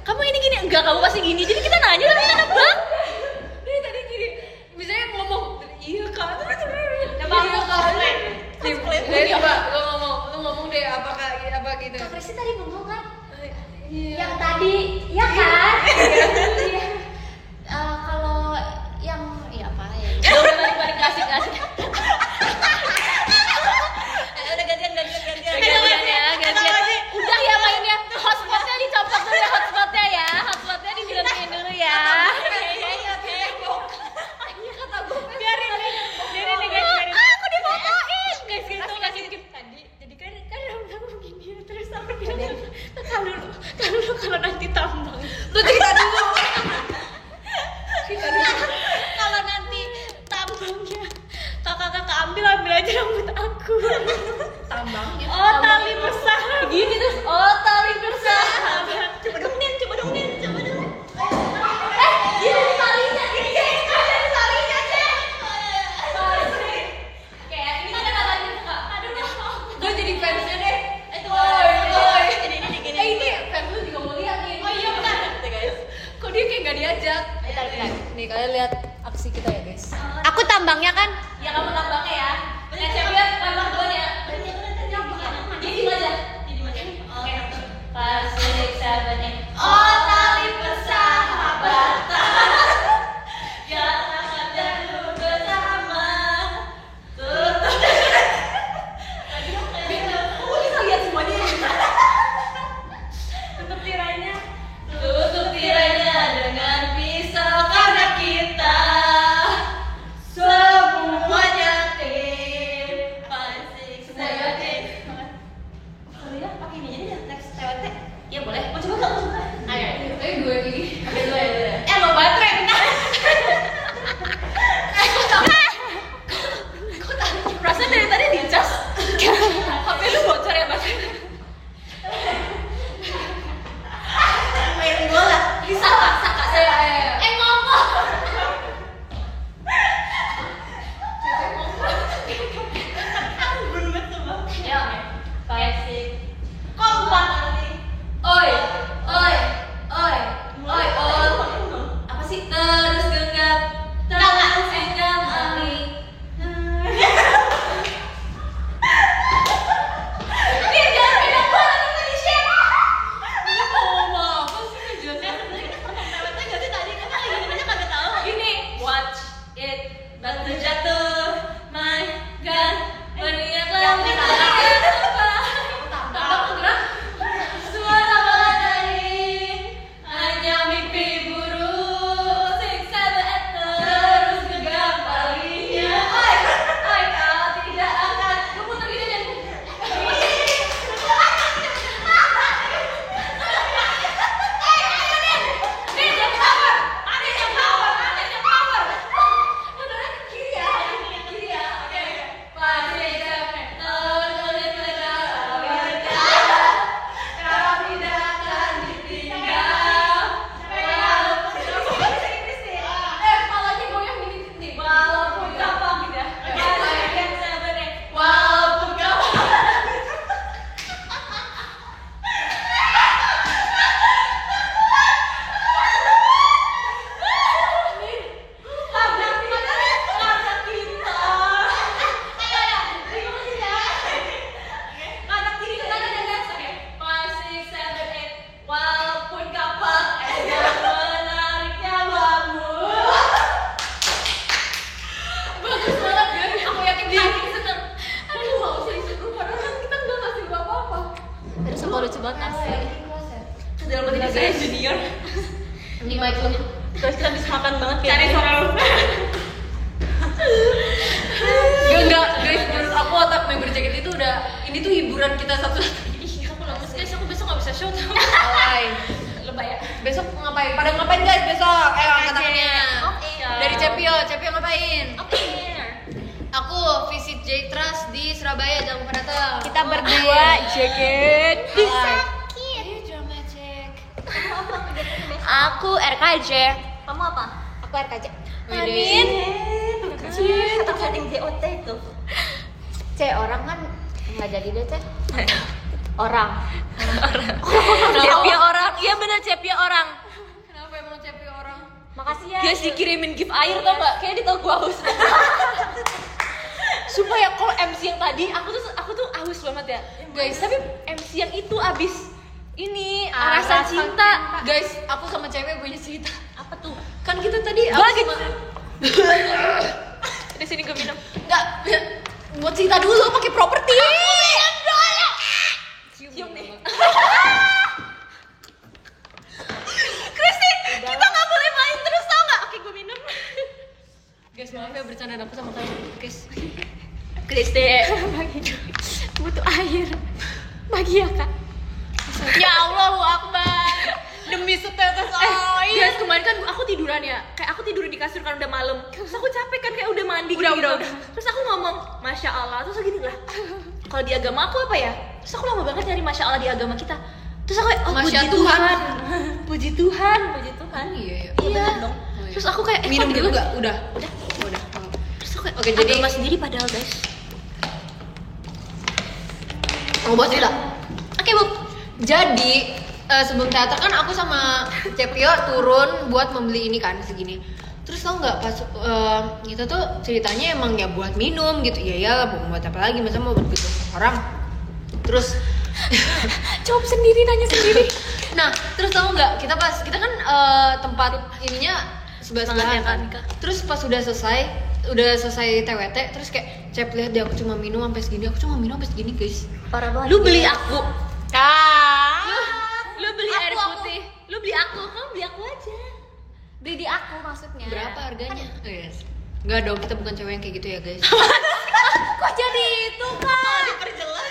Speaker 1: Kamu ini gini, enggak, kamu pasti gini. Jadi kita nanya tapi kita nebak.
Speaker 2: Dia tadi gini, misalnya ngomong iya kak, tapi sebenarnya
Speaker 3: Coba aku komplain.
Speaker 2: coba lo ngomong deh apakah apa gitu.
Speaker 3: Kak Kristi tadi ngomong kan?
Speaker 2: Iya.
Speaker 3: Yang tadi, ya kan? Iya. Kalau yang ya apa ya?
Speaker 1: Udah balik kasih.
Speaker 5: Udah gantian.
Speaker 1: Gantian. Udah ya mainnya. Hotspotnya dicopot dulu ya, hotspotnya ya. Hotspotnya dibilangin dulu ya.
Speaker 3: Biarin guys.
Speaker 1: Aku difotoin. Guys, gitu kasih
Speaker 3: Tadi jadi kan kamu gini terus aku bilang kalau dulu kalau nanti tambang.
Speaker 2: Tuh cerita dulu.
Speaker 3: Kalau nanti tambangnya kakak ambil aja rambut aku.
Speaker 2: Tambangnya.
Speaker 3: Oh, tali bersahabat.
Speaker 1: gini terus. Oh, tali bersahabat.
Speaker 5: Coba dong, Nen.
Speaker 3: Ini talinya, ini ada talinya, Cek. Kayak ini ada talinya tuh, Kak. Aduh,
Speaker 2: Gue jadi fansnya deh.
Speaker 5: Ini
Speaker 2: Ini fans lu juga mau lihat nih.
Speaker 3: Oh iya benar.
Speaker 5: guys.
Speaker 2: Kok dia kayak nggak diajak? Nih kalian lihat aksi kita ya guys.
Speaker 3: Aku tambangnya kan?
Speaker 1: Ya kamu tambangnya ya. Cek lihat tambang duanya. Jadi aja. Oke. Pas 6, 7, 8.
Speaker 3: Oh, tali persahabatan.
Speaker 1: Ya akan dahulu bersama.
Speaker 2: Kamu bisa lihat semuanya.
Speaker 3: Tutup tirainya.
Speaker 1: Tutup tirainya dengan pisau karena kita semuanya tim 5, 6, 7.
Speaker 5: Kalian pakai ini jadi next TWT.
Speaker 1: Ya boleh.
Speaker 5: Mau coba nggak?
Speaker 1: Ayo.
Speaker 2: Ayo gue gini.
Speaker 1: Oke, dulu ya.
Speaker 3: Lo baterai bentar.
Speaker 1: Perasaan dari tadi dicas. HP lu bocor ya, Mas?
Speaker 5: Main bola.
Speaker 1: Bisa lah, saka saya.
Speaker 3: Ngomong.
Speaker 1: Ya, 5, 6.
Speaker 3: Kompak.
Speaker 1: Oi, sumpah lucu banget asli.
Speaker 5: Dalam hati saya junior.
Speaker 2: Ini mic lu.
Speaker 5: Terus kita bisa makan banget kayak
Speaker 4: Cari
Speaker 5: gini.
Speaker 4: suara lu.
Speaker 2: Ya enggak, guys, menurut aku otak member jacket itu udah ini tuh hiburan kita satu-satunya.
Speaker 1: Ih, aku lemes guys, aku besok gak bisa show tau.
Speaker 2: Alay.
Speaker 1: Lebay ya.
Speaker 2: Besok ngapain? Pada ngapain guys besok? Ayo angkat tangannya.
Speaker 1: Oke.
Speaker 2: Dari Cepio ngapain?
Speaker 1: Oke.
Speaker 2: Aku visit J-Trust di Surabaya, jangan lupa datang.
Speaker 3: Kita berdua jaket.
Speaker 2: Sakit. Drama check.
Speaker 1: Aku RKJ.
Speaker 5: Kamu apa?
Speaker 3: Aku RKJ.
Speaker 2: Amin.
Speaker 5: Atau chatting JOT itu.
Speaker 3: Orang kan nggak jadi deh Cek. Orang.
Speaker 1: Cepia orang. Iya benar Cepia orang.
Speaker 2: Kenapa emang Cepio orang?
Speaker 3: Makasih ya.
Speaker 1: Guys dikirimin gift air tau gak? Kayaknya di tau gua haus. Sumpah ya kalau MC yang tadi aku tuh haus banget ya. Guys, tapi MC yang itu abis ini rasa cinta.
Speaker 2: Guys, aku sama cewek punya cerita.
Speaker 1: Apa tuh?
Speaker 2: Kan kita tadi aku
Speaker 1: Bagi.
Speaker 2: sama
Speaker 1: Di sini gue minum.
Speaker 2: enggak buat cerita dulu pakai properti.
Speaker 1: Cium nih.
Speaker 2: Kristi,
Speaker 1: Kita nggak boleh main terus tau nggak? Oke gue minum.
Speaker 2: guys, maaf ya bercanda aku sama kamu. Guys.
Speaker 1: Kristi.
Speaker 3: Butuh air. Bagi ya Kak.
Speaker 1: Ya Allahu Akbar.
Speaker 2: Demi setetes
Speaker 1: Guys kemarin kan aku tiduran ya. Kayak aku tidur di kasur kan udah malam. Terus aku capek kan kayak udah mandi udah. Terus aku ngomong Masya Allah. Terus aku gini lah. Kalau di agama aku apa ya? Terus aku lama banget nyari Masya Allah di agama kita. Terus aku kayak, oh
Speaker 2: Masya
Speaker 1: puji
Speaker 2: Tuhan.
Speaker 1: Tuhan. Puji Tuhan.
Speaker 5: Puji Tuhan.
Speaker 2: Iya, iya.
Speaker 1: Iya.
Speaker 5: dong.
Speaker 1: Terus aku kayak,
Speaker 2: Minum
Speaker 1: kok
Speaker 2: dulu
Speaker 1: dia-
Speaker 2: enggak? Udah.
Speaker 1: Udah. Terus aku kayak,
Speaker 2: Oke, jadi-
Speaker 1: agama sendiri padahal guys.
Speaker 2: Mau buat cerita?
Speaker 1: Oke Bu.
Speaker 2: Jadi sebelum teater kan aku sama Cepio turun buat membeli ini kan segini. Terus tau nggak pas itu tuh ceritanya emang ya buat minum gitu. Ya mau buat apa lagi, masa mau buat gitu orang. Terus
Speaker 3: Jawab sendiri, nanya sendiri.
Speaker 2: nah terus tau nggak kita kan tempat ininya sebelah-sebelahan kan. Terus pas udah selesai TWT terus kayak Cep lihat deh aku cuma minum sampai segini guys.
Speaker 5: Parah banget.
Speaker 1: Lu beli aku.
Speaker 3: Kak.
Speaker 1: Lu beli air putih. Lu beli aku. Kamu beli aku aja.
Speaker 3: Beli di aku maksudnya.
Speaker 2: Berapa harganya? Yes. Enggak dong, kita bukan cewek yang kayak gitu ya guys.
Speaker 3: Kok jadi itu Kak?
Speaker 5: Diperjelas.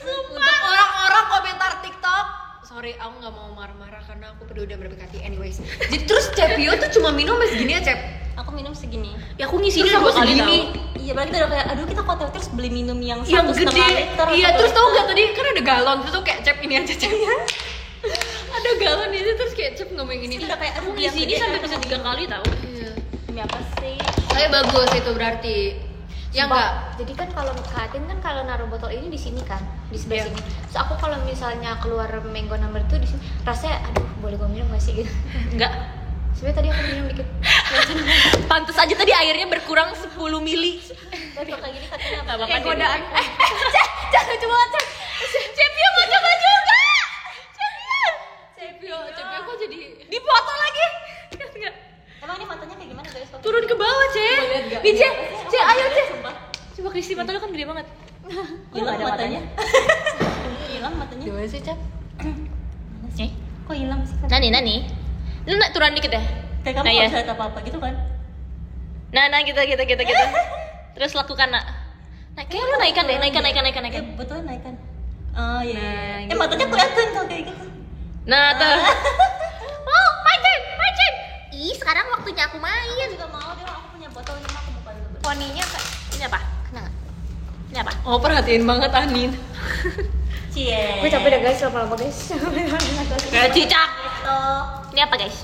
Speaker 2: Untuk orang-orang komentar TikTok, sorry aku nggak mau marah-marah karena aku peduli dan berbekati. Anyways, jadi terus Cepio tuh cuma minum segini ya Cep.
Speaker 5: Aku minum segini.
Speaker 1: Ya aku ngisinya
Speaker 2: Terus aku
Speaker 1: 2 kali
Speaker 2: segini.
Speaker 1: tau.
Speaker 5: Iya, berarti kita udah kayak aduh kita kok terus beli minum yang
Speaker 2: Yang
Speaker 5: 1,5
Speaker 2: gede.
Speaker 5: liter.
Speaker 2: Iya,
Speaker 5: 1
Speaker 2: terus tau
Speaker 5: liter.
Speaker 2: nggak tadi kan ada galon terus tuh kayak Cep ini aja Cep. Ada galon ini terus kayak Cep ngomong ini.
Speaker 5: Udah kayak
Speaker 1: Aku
Speaker 5: aduh yang
Speaker 1: ngisi ini
Speaker 5: gede
Speaker 1: sampai
Speaker 5: kan.
Speaker 1: bisa 3 kali tau.
Speaker 2: Iya.
Speaker 5: Demi apa sih?
Speaker 2: Saya bagus itu berarti. Ya enggak?
Speaker 3: Jadi kan kalau Katin kan kalau naruh botol ini di sini kan, di sebelah
Speaker 2: Iya.
Speaker 3: sini. So aku kalau misalnya keluar mango number itu di sini, rasanya aduh boleh gue minum gak sih gitu.
Speaker 1: Enggak.
Speaker 3: Sebenarnya tadi aku minum dikit.
Speaker 1: Pantes aja tadi airnya berkurang 10 mili.
Speaker 5: Tapi kayak gini katanya apa?
Speaker 1: Apa-apa
Speaker 3: Kayak
Speaker 1: dia.
Speaker 3: godaan. Jangan lucu banget Cep.
Speaker 1: Cepio mau coba juga.
Speaker 2: Cepio kok jadi
Speaker 1: Dipoto lagi. Enggak.
Speaker 5: Emang ini matanya kayak gimana guys?
Speaker 1: Turun ke bawah, Cek.
Speaker 2: lihat nggak?
Speaker 1: Nih, Cek. Cek, ayo, Cek.
Speaker 5: Sumpah.
Speaker 1: Coba Kristi mata lu kan gede banget.
Speaker 5: Hilang
Speaker 1: nggak ada
Speaker 5: matanya. Hilang matanya.
Speaker 2: gimana sih Cep?
Speaker 5: Mana sih? Kok hilang sih?
Speaker 1: Nani. Lu nak turun dikit ya?
Speaker 5: Kayak kamu
Speaker 1: Nah,
Speaker 5: nggak
Speaker 1: ya.
Speaker 5: bisa lihat apa-apa gitu kan?
Speaker 1: Nah, kita. Terus lakukan, Nak. Nah, kayaknya lu naikkan deh, naikkan.
Speaker 5: Ya, betul naikkan. Oh iya.
Speaker 1: Nah,
Speaker 5: Matanya kelihatan kalau kayak gitu.
Speaker 1: Nah, tuh.
Speaker 3: Oh, my turn. Ih, sekarang waktunya aku main.
Speaker 5: Aku juga mau deh, aku punya botol ini aku buka dulu.
Speaker 3: Poninya Kak.
Speaker 1: Ini apa?
Speaker 3: Kena nggak?
Speaker 1: Ini apa?
Speaker 2: Oh perhatiin banget Anin.
Speaker 5: Cie.
Speaker 3: Gue capek dah guys, lama-lama guys.
Speaker 1: Kayak cicak.
Speaker 5: Gitu.
Speaker 1: Ini apa, guys?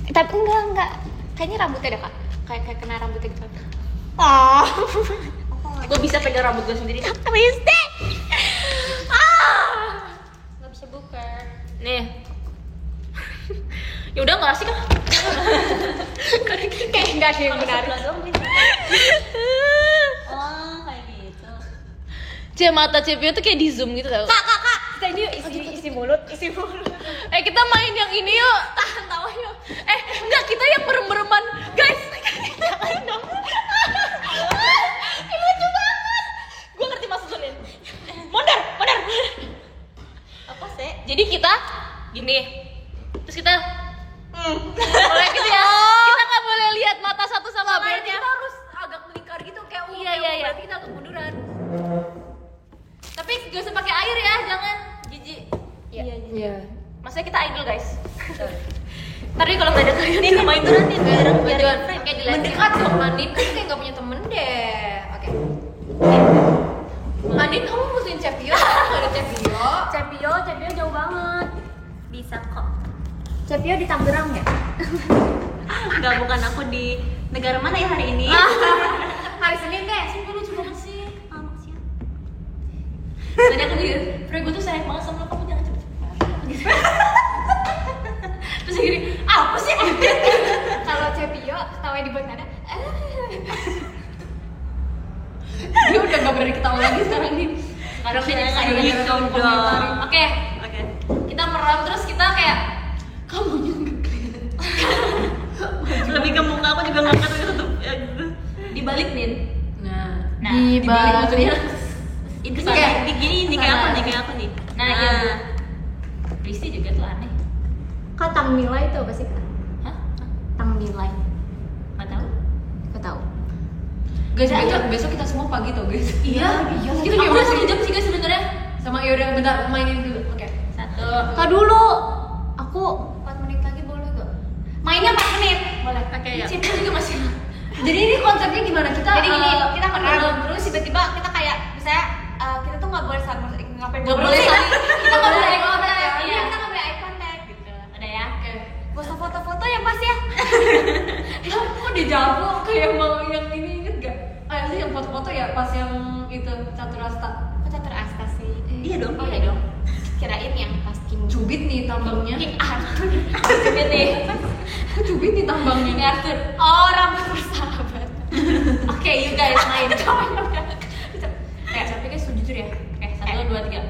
Speaker 3: Tapi enggak. Kayaknya rambutnya ada Kak. Kayak kena rambutnya gitu.
Speaker 5: Oh.
Speaker 1: Gue bisa pegang rambut gue sendiri.
Speaker 3: Kristi.
Speaker 5: Nggak bisa buka.
Speaker 1: Nih. Ya udah nggak asik ah.
Speaker 3: Kayak enggak ada yang benar.
Speaker 5: Sebelah doang nih. Oh, kayak gitu.
Speaker 1: Cek mata Cepio tuh kayak di zoom gitu tau.
Speaker 3: Kak. Kita ini isi mulut.
Speaker 1: Kita main yang ini yuk. Tahan tawa yuk. Enggak, kita yang merem-mereman. Guys, kita main dong. Ini lucu banget. Gue ngerti maksud Lin. Jadi kita gini. Terus kita boleh gitu ya. Kita nggak boleh lihat mata satu sama lain.
Speaker 2: Kita harus agak melingkar gitu kayak
Speaker 1: Iya.
Speaker 2: berarti kita agak munduran.
Speaker 1: Tapi gak usah pakai air ya, jangan jijik.
Speaker 2: Iya.
Speaker 1: Maksudnya kita idol guys. Ntar nih kalau nggak ada kalian kita main tuh nanti biar friend kayak di
Speaker 2: Mendekat dong Mandin, kan kayak nggak punya temen deh. Oke. Mandin kamu musuhin Cepio, nggak ada Cepio.
Speaker 3: Cepio jauh banget.
Speaker 5: Bisa kok.
Speaker 3: Cepio di Tangerang ya?
Speaker 5: Enggak, bukan aku di negara mana ya hari ini?
Speaker 3: Hari Senin deh.
Speaker 1: Sumpah lucu banget sih.
Speaker 5: Makasih.
Speaker 1: Tadi aku mikir, Frey gue tuh sayang banget sama lo, kamu jangan cepet-cepet. Terus gini, apa sih?
Speaker 3: Kalau Cepio ketawa di nada.
Speaker 2: Dia udah nggak berani ketawa lagi sekarang nih.
Speaker 1: Sekarang dia
Speaker 5: Jangan
Speaker 1: kayak
Speaker 5: gitu dong.
Speaker 1: Oke,
Speaker 5: Oke.
Speaker 1: kita merem terus kita kayak kamunya
Speaker 5: Lebih ke muka aku juga ngangkat tutup ya gitu.
Speaker 1: dibalik nin.
Speaker 2: Nah,
Speaker 1: Nah,
Speaker 2: di balik maksudnya.
Speaker 5: Itu
Speaker 2: Kayak-
Speaker 5: kayak gini nih kayak
Speaker 2: Sana.
Speaker 5: aku nih, kayak aku nih.
Speaker 1: Nah, iya. Risti juga tuh aneh.
Speaker 3: Kak Tang Nilai itu apa sih Kak?
Speaker 1: Hah?
Speaker 3: Tang Nilai.
Speaker 1: Nggak tahu.
Speaker 3: Kau tahu?
Speaker 2: Guys, besok kita semua pagi tau guys.
Speaker 1: Iya.
Speaker 2: Kita
Speaker 1: Aku
Speaker 2: kayak
Speaker 1: udah
Speaker 2: masih
Speaker 1: 1 jam sih guys sebenarnya.
Speaker 2: sama yaudah bentar mainin dulu. Oke.
Speaker 1: 1.
Speaker 3: Kak dulu. Aku 4 menit lagi boleh gak? Mainnya 4 menit. Boleh.
Speaker 5: Oke ya.
Speaker 1: Cepet juga masih.
Speaker 2: Jadi ini konsepnya gimana kita?
Speaker 3: Jadi gini, kita merem terus tiba-tiba kita kayak misalnya kita tuh nggak boleh saling ngapain
Speaker 1: Nggak boleh saling.
Speaker 3: kita nggak boleh eye contact.
Speaker 1: Iya.
Speaker 3: Iya, kita nggak boleh eye contact gitu.
Speaker 1: Ada ya?
Speaker 2: Oke.
Speaker 3: Gak usah foto-foto ya Mas ya.
Speaker 2: Kok dijago kayak mau yang ini inget gak? Ah sih yang foto-foto ya pas yang itu Caturasta.
Speaker 3: Kok catur asta sih?
Speaker 5: Iya dong.
Speaker 3: Oh iya dong. Kirain yang pas King
Speaker 2: Cubit nih tambangnya.
Speaker 3: King Arthur.
Speaker 1: Cepet nih.
Speaker 2: Cubit nih tambangnya.
Speaker 1: Ini Arthur.
Speaker 3: Oh, rambut bersahabat.
Speaker 1: Oke, you guys main. Tapi guys jujur ya. Oke, 1, 2, 3.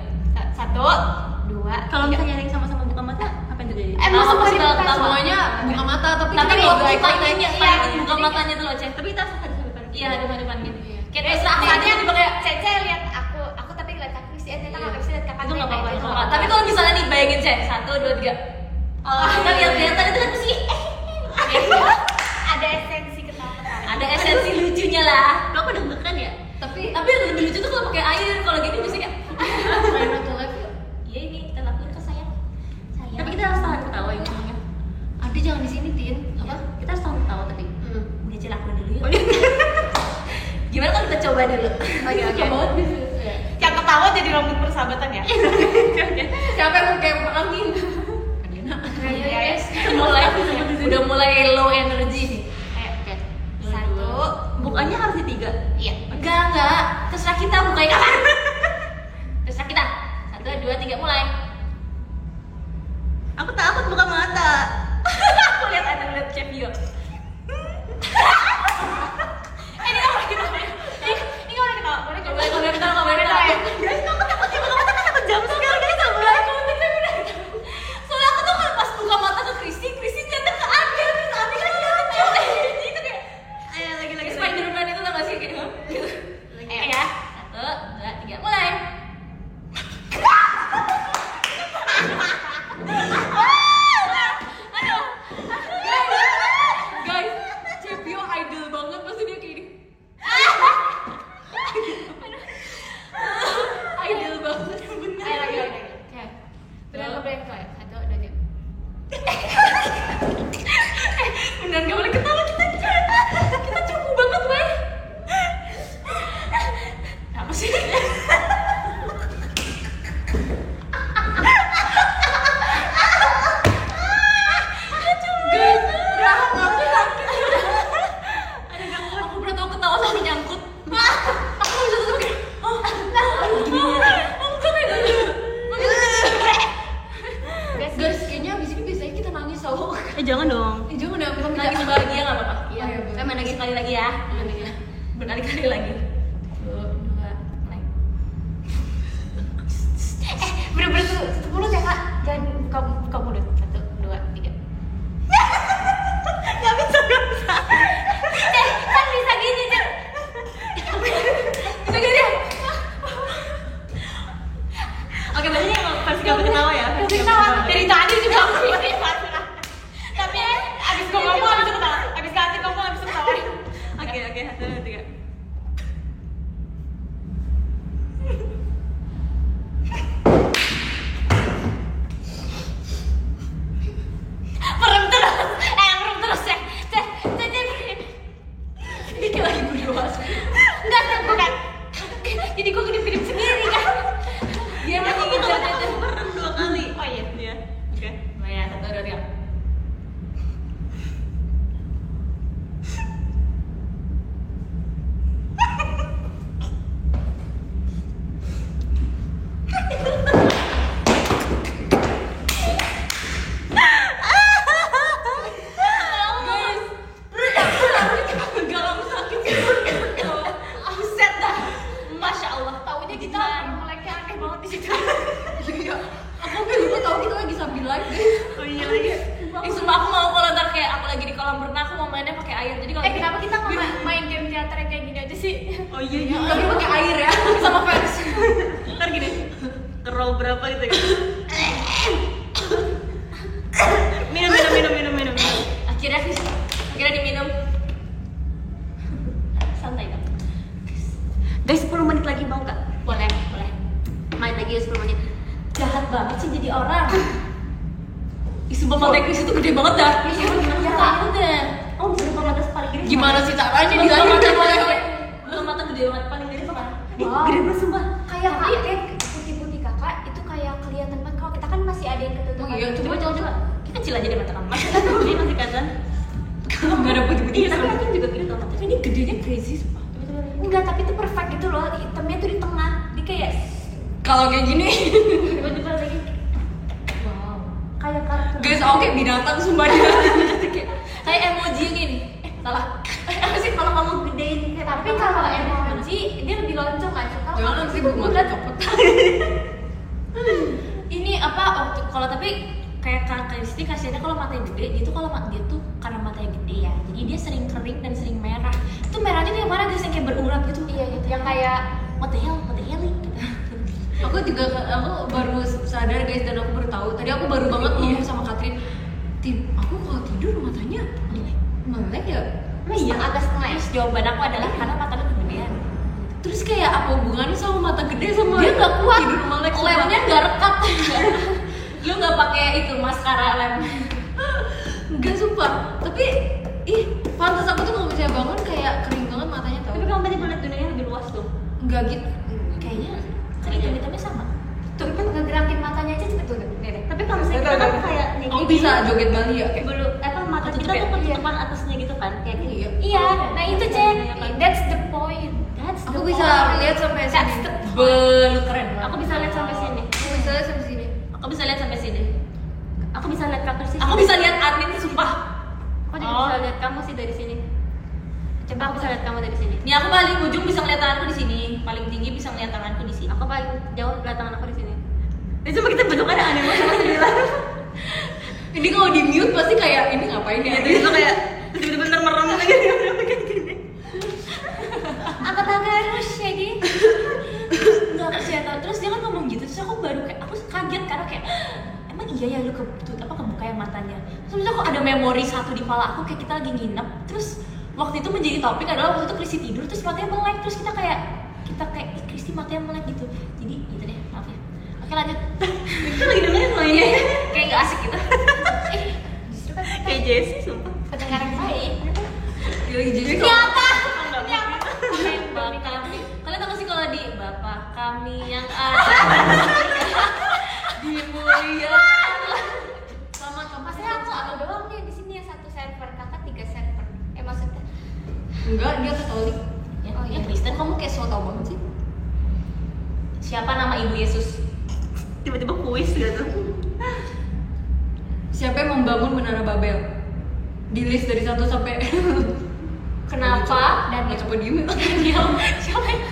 Speaker 3: 1, 2.
Speaker 5: Kalau misalnya ada yang sama-sama buka mata, apa yang terjadi?
Speaker 3: Masuk
Speaker 1: Pasti
Speaker 3: ke
Speaker 1: bakal ketawa.
Speaker 2: Semuanya buka mata tapi
Speaker 1: Tapi
Speaker 2: kita
Speaker 1: kalau
Speaker 2: nggak eye contact.
Speaker 1: timingnya,
Speaker 3: Iya,
Speaker 1: buka matanya tuh loh, Cek.
Speaker 5: Tapi kita harus hadap depan.
Speaker 1: Iya, depan-depan gitu. Kayak
Speaker 3: Saatnya
Speaker 1: saatnya tiba kayak
Speaker 3: Cece lihat aku tapi lihat kakak Kristi ternyata kakak Kristi lihat kakak
Speaker 5: Itu nggak
Speaker 3: Nena,
Speaker 5: apa-apa,
Speaker 3: itu
Speaker 5: itu
Speaker 3: nggak
Speaker 5: nggak
Speaker 1: Tapi kalau misalnya nih bayangin Cek, 1, 2, 3.
Speaker 5: Oh,
Speaker 1: Kita lihat-lihatan itu kan pasti
Speaker 3: ada esensi ketawa.
Speaker 1: ada esensi lucunya lah.
Speaker 5: Lo aku deg-degan ya?
Speaker 2: Tapi
Speaker 1: Tapi yang lebih lucu tuh kalau pakai air, kalau gini biasanya kayak
Speaker 2: main atau live yuk.
Speaker 1: iya ini kita lakuin ke sayang.
Speaker 5: Tapi kita harus tahan ketawa ya ngomongnya.
Speaker 2: Adi jangan di sini Tin.
Speaker 5: Apa? Kita harus tahan ketawa tapi.
Speaker 1: Udah Cek lakuin dulu yuk. Gimana kalau kita coba dulu?
Speaker 2: Oke oke. Banget gitu.
Speaker 3: Yang ketawa jadi rambut persahabatan ya.
Speaker 2: Siapa yang mau kayak angin?
Speaker 1: Ayo guys, udah mulai low energy nih.
Speaker 3: Ayo.
Speaker 1: Oke.
Speaker 3: 1.
Speaker 5: Bukanya harus di 3.
Speaker 3: Iya.
Speaker 1: Enggak. Terserah kita bukain kapan. Terserah kita. 1, 2, 3 mulai.
Speaker 5: Aku takut buka mata.
Speaker 1: Aku lihat ada lihat Chef Yo.
Speaker 3: Ini nggak boleh ketawa. Ini nggak boleh ketawa. Boleh
Speaker 1: Boleh boleh kita nggak boleh ketawa.
Speaker 5: Guys, aku takutnya buka mata kan aku jam sekali guys sama.
Speaker 1: Soalnya aku tuh kalau pas buka mata ke Kristi lihatnya ke Abi, terus Abi kan lucu gitu kayak.
Speaker 5: Ayo lagi.
Speaker 1: Spiderman itu tau gak sih kayak gitu.
Speaker 3: Ayo.
Speaker 1: Ya. 1, 2, 3 mulai.
Speaker 3: gue kedip-kedip sendiri kan. Dia
Speaker 5: Aku
Speaker 3: lagi
Speaker 5: ngejar
Speaker 3: ngejar
Speaker 5: aku merem 2 kali.
Speaker 3: Oh iya.
Speaker 5: Iya. Oke.
Speaker 1: Lumayan, 1, 2, 3.
Speaker 3: Buset dah. Masya Allah. Taunya kita meleknya aneh banget di situ.
Speaker 2: Iya. Aku juga tahu kita lagi sambil live guys.
Speaker 5: Oh iya lagi.
Speaker 1: Sumpah aku mau kalau ntar kayak aku lagi di kolam renang aku mau mainnya pakai air. Jadi kalau
Speaker 3: Kenapa kita nggak main game teater kayak gini aja sih?
Speaker 5: Oh iya iya.
Speaker 2: Tapi pakai air ya sama fans.
Speaker 5: Ntar gini. Roll berapa gitu kan? Minum.
Speaker 1: akhirnya diminum.
Speaker 5: Santai dong. Guys, 10 menit lagi mau gak?
Speaker 1: Boleh.
Speaker 5: Main lagi ya 10 menit.
Speaker 3: Jahat banget sih jadi orang.
Speaker 1: Ih, sumpah mata Chris itu gede banget dah.
Speaker 3: Ya
Speaker 1: udah.
Speaker 5: Oh, bukan mata paling gede.
Speaker 2: Gimana sih caranya
Speaker 1: Bukan
Speaker 2: dilanjut?
Speaker 1: mata bukan mata gede banget paling gede apa?
Speaker 3: Wow.
Speaker 5: Gede banget sumpah.
Speaker 3: Kayak kakek putih-putih kakak itu kayak kelihatan banget. Kalau kita kan masih ada yang ketutupan.
Speaker 2: Oh iya,
Speaker 1: Coba. Kita kecil aja deh mata kamu.
Speaker 5: Ini masih kelihatan.
Speaker 2: Enggak ada putih-putih.
Speaker 5: Iya, tapi aku juga gede tau mata.
Speaker 1: Tapi ini gedenya crazy sumpah.
Speaker 3: Enggak, tapi itu perfect gitu loh. Hitamnya tuh di tengah. Dia kayak
Speaker 2: Kalau kayak gini,
Speaker 3: tiba-tiba lagi. Wow. Kayak karakter.
Speaker 2: guys, aku kayak binatang sumpah dia.
Speaker 1: Kayak emoji yang ini. Salah.
Speaker 3: Apa sih kalau kamu gedein kayak tapi kalau emoji dia lebih lonjong kan. Kalau
Speaker 2: Jangan
Speaker 3: kamu
Speaker 2: sih
Speaker 3: tuh
Speaker 2: buat
Speaker 3: bulat.
Speaker 2: copot.
Speaker 1: Ini apa waktu kalau tapi kayak kakak Kristi kasihannya kalau matanya gede, dia tuh kalau dia tuh karena matanya gede ya, jadi dia sering kering dan sering merah. Itu merahnya tuh yang mana guys, yang kayak berurat gitu.
Speaker 3: Iya gitu. Yang kayak
Speaker 1: What the hell gitu.
Speaker 2: Aku juga baru sadar guys dan aku baru tahu. Tadi aku baru banget ngomong sama Katrin. Aku kalau tidur matanya melek ya.
Speaker 3: iya agak setengah ya.
Speaker 1: Terus jawaban aku adalah karena mata lu kegedean.
Speaker 2: Terus kayak apa hubungannya sama mata gede sama
Speaker 1: Dia nggak kuat.
Speaker 2: tidur melek? sumpah.
Speaker 1: Lemnya nggak rekat. Lu nggak pakai itu maskara lem.
Speaker 2: Enggak sumpah. Tapi pantas aku tuh nggak bisa bangun kayak kering banget matanya tau.
Speaker 5: Tapi kamu tadi melihat dunianya lebih luas tuh.
Speaker 2: Enggak gitu.
Speaker 1: Kayaknya kan hitam-hitamnya sama.
Speaker 3: Tuh kan ngegerakin matanya aja cepet tuh. Dede.
Speaker 5: Tapi kalau misalnya kita kan kayak nih,
Speaker 2: Aku bisa joget Bali ya kayak.
Speaker 5: bulu mata kita tuh ketutupan atasnya gitu kan, kayak gini.
Speaker 2: Iya.
Speaker 3: Iya, nah itu Cek. That's the point.
Speaker 2: Aku bisa lihat sampai
Speaker 3: That's
Speaker 2: sini.
Speaker 3: the
Speaker 1: Belu keren banget.
Speaker 5: Aku bisa lihat sampai sini.
Speaker 2: Aku bisa lihat sampai sini.
Speaker 1: Aku bisa lihat sampai sini.
Speaker 5: Aku bisa lihat kakak sih.
Speaker 1: Aku bisa lihat admin sumpah.
Speaker 5: Aku juga bisa lihat kamu sih dari sini. Coba aku bisa lihat kamu dari sini.
Speaker 1: Nih aku paling ujung bisa ngeliat tanganku di sini, paling tinggi bisa ngeliat tanganku di sini.
Speaker 5: Aku paling jauh lihat tangan aku di sini. Ini cuma kita bentukannya aneh banget sama sembilan.
Speaker 2: Ini kalau di mute pasti kayak ini ngapain ya?
Speaker 5: Itu kayak terus tiba-tiba bentar merem lagi kayak gini.
Speaker 3: Angkat tangan harus ya gitu.
Speaker 1: Enggak percaya tau. Terus dia kan ngomong gitu, terus aku baru kayak aku kaget karena kayak emang iya ya lu kebuka yang matanya. Terus aku ada memori satu di kepala aku kayak kita lagi nginep, terus waktu itu menjadi topik adalah waktu itu Kristi tidur terus matanya melek, terus kita kayak ih Kristi matanya melek gitu. Jadi gitu deh, maaf ya. Oke lanjut.
Speaker 5: Kita lagi dengerin loh ini.
Speaker 1: Kayak nggak asik gitu.
Speaker 3: Justru kan kita
Speaker 5: Kayak Jessie sumpah.
Speaker 3: pendengar yang baik.
Speaker 2: Dia lagi jadi
Speaker 3: Siapa?
Speaker 1: Bapak kami, kalian tahu gak sih kalau di Bapak kami yang ada dimuliakan.
Speaker 3: Sama maksudnya aku doang nih di sini yang satu server, kakak 3 server. Maksudnya
Speaker 2: enggak, dia Katolik.
Speaker 1: Ya,
Speaker 3: Oh, iya.
Speaker 1: ya Kristen
Speaker 2: Kamu kayak so tau banget sih.
Speaker 1: siapa nama Ibu Yesus?
Speaker 5: Tiba-tiba kuis gitu.
Speaker 2: Siapa yang membangun Menara Babel? Di list dari 1 sampai
Speaker 1: Kenapa?
Speaker 2: dan coba diem.
Speaker 1: Siapa yang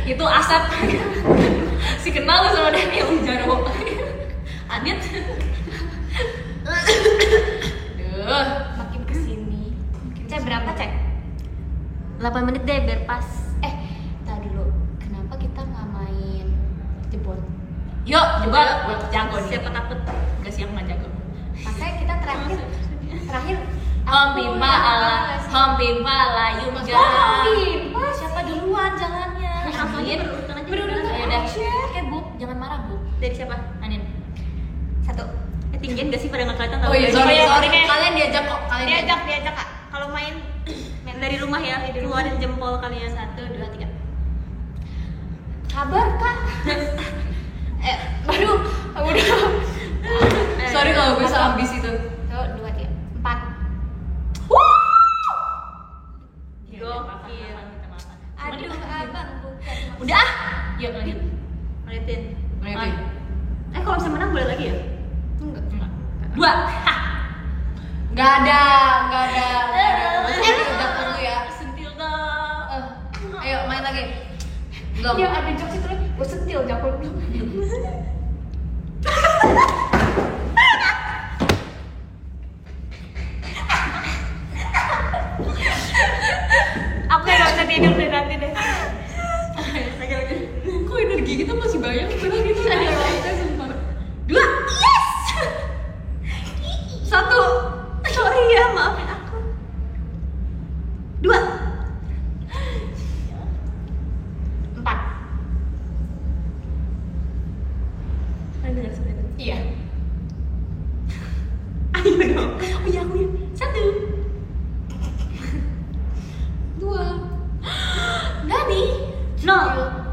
Speaker 1: itu Asep. Si kenal lu sama Daniel Jarwo. Adit. Duh.
Speaker 3: makin kesini. Cek berapa Cek?
Speaker 5: 8 menit deh biar pas.
Speaker 3: Tadi dulu. Kenapa kita nggak main jebol?
Speaker 1: Yuk, jebak. Gue jago nih.
Speaker 5: Siapa takut?
Speaker 1: Gak siap nggak jago.
Speaker 3: Makanya kita terakhir
Speaker 1: Hom Bimba ala Yungga.
Speaker 3: Bimba siapa duluan jalannya?
Speaker 1: Amin.
Speaker 5: berurutan aja.
Speaker 3: Berurutan
Speaker 1: Ya udah.
Speaker 3: aja.
Speaker 1: Oke, Bu, jangan marah, Bu.
Speaker 5: Dari siapa?
Speaker 1: Anin.
Speaker 3: 1.
Speaker 5: Tinggian gak sih pada nggak kelihatan?
Speaker 2: Oh iya,
Speaker 5: Tahu?
Speaker 2: sorry.
Speaker 5: nih.
Speaker 2: Kalian diajak kok, kalian
Speaker 5: Diajak kak. Kalau main dari rumah ya, keluarin jempol kalian.
Speaker 1: 1, 2, 3.
Speaker 3: Sabar kak. Baru udah.
Speaker 2: Sorry kalau gue seambis itu.
Speaker 3: 1, 2, 3, 4.
Speaker 5: Gokil.
Speaker 3: Aduh abang bukan.
Speaker 5: Udah. Yuk lanjut. Ngeliatin.
Speaker 2: Ngeliatin.
Speaker 5: Kalau bisa menang boleh lagi ya?
Speaker 3: Enggak.
Speaker 5: 2.
Speaker 2: Nggak ada. Udah dulu ya.
Speaker 5: Sentil dong.
Speaker 2: Ayo main lagi. Belum.
Speaker 3: Dia ada jokes itu lagi. Gue sentil jakul belum. Aku nggak bisa tidur deh nanti deh.
Speaker 2: Kok energi kita masih banyak padahal gitu kita sumpah.
Speaker 5: 2. Yes. 1. Sorry ya, maafin aku. 2.
Speaker 3: 4.
Speaker 5: Ayo dengar suara itu.
Speaker 3: Iya.
Speaker 5: Ayo dong. Oh iya aku ya. 1.
Speaker 3: 2. Nani?
Speaker 5: 0.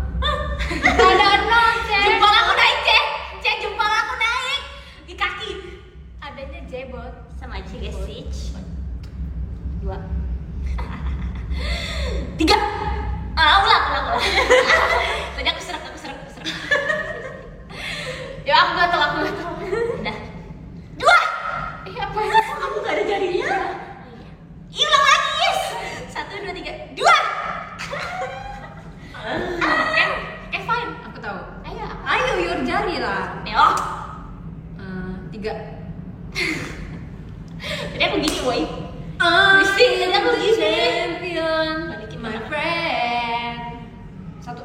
Speaker 3: Ada nol, Cek.
Speaker 5: Jempol aku naik, Cek. Cek, jempol aku naik di kaki.
Speaker 3: Adanya jebot.
Speaker 5: Sama aja guys, Sitch. 2. 3. Ulang. Tadi aku serak.
Speaker 3: Ya aku gatel.
Speaker 5: Udah. 2.
Speaker 3: Iya apa?
Speaker 5: Kok kamu gak ada jarinya? Ih, ulang lagi, yes. 1, 2, 3. 2.
Speaker 3: Okay, fine.
Speaker 2: Aku tahu.
Speaker 3: Ayo.
Speaker 2: Ayo your jari lah.
Speaker 5: Neo.
Speaker 2: 3.
Speaker 5: Tadi aku gini, boy.
Speaker 2: Mesti
Speaker 5: tadi aku gini.
Speaker 2: champion,
Speaker 5: Balikin
Speaker 2: my
Speaker 5: mana?
Speaker 2: friend. 1.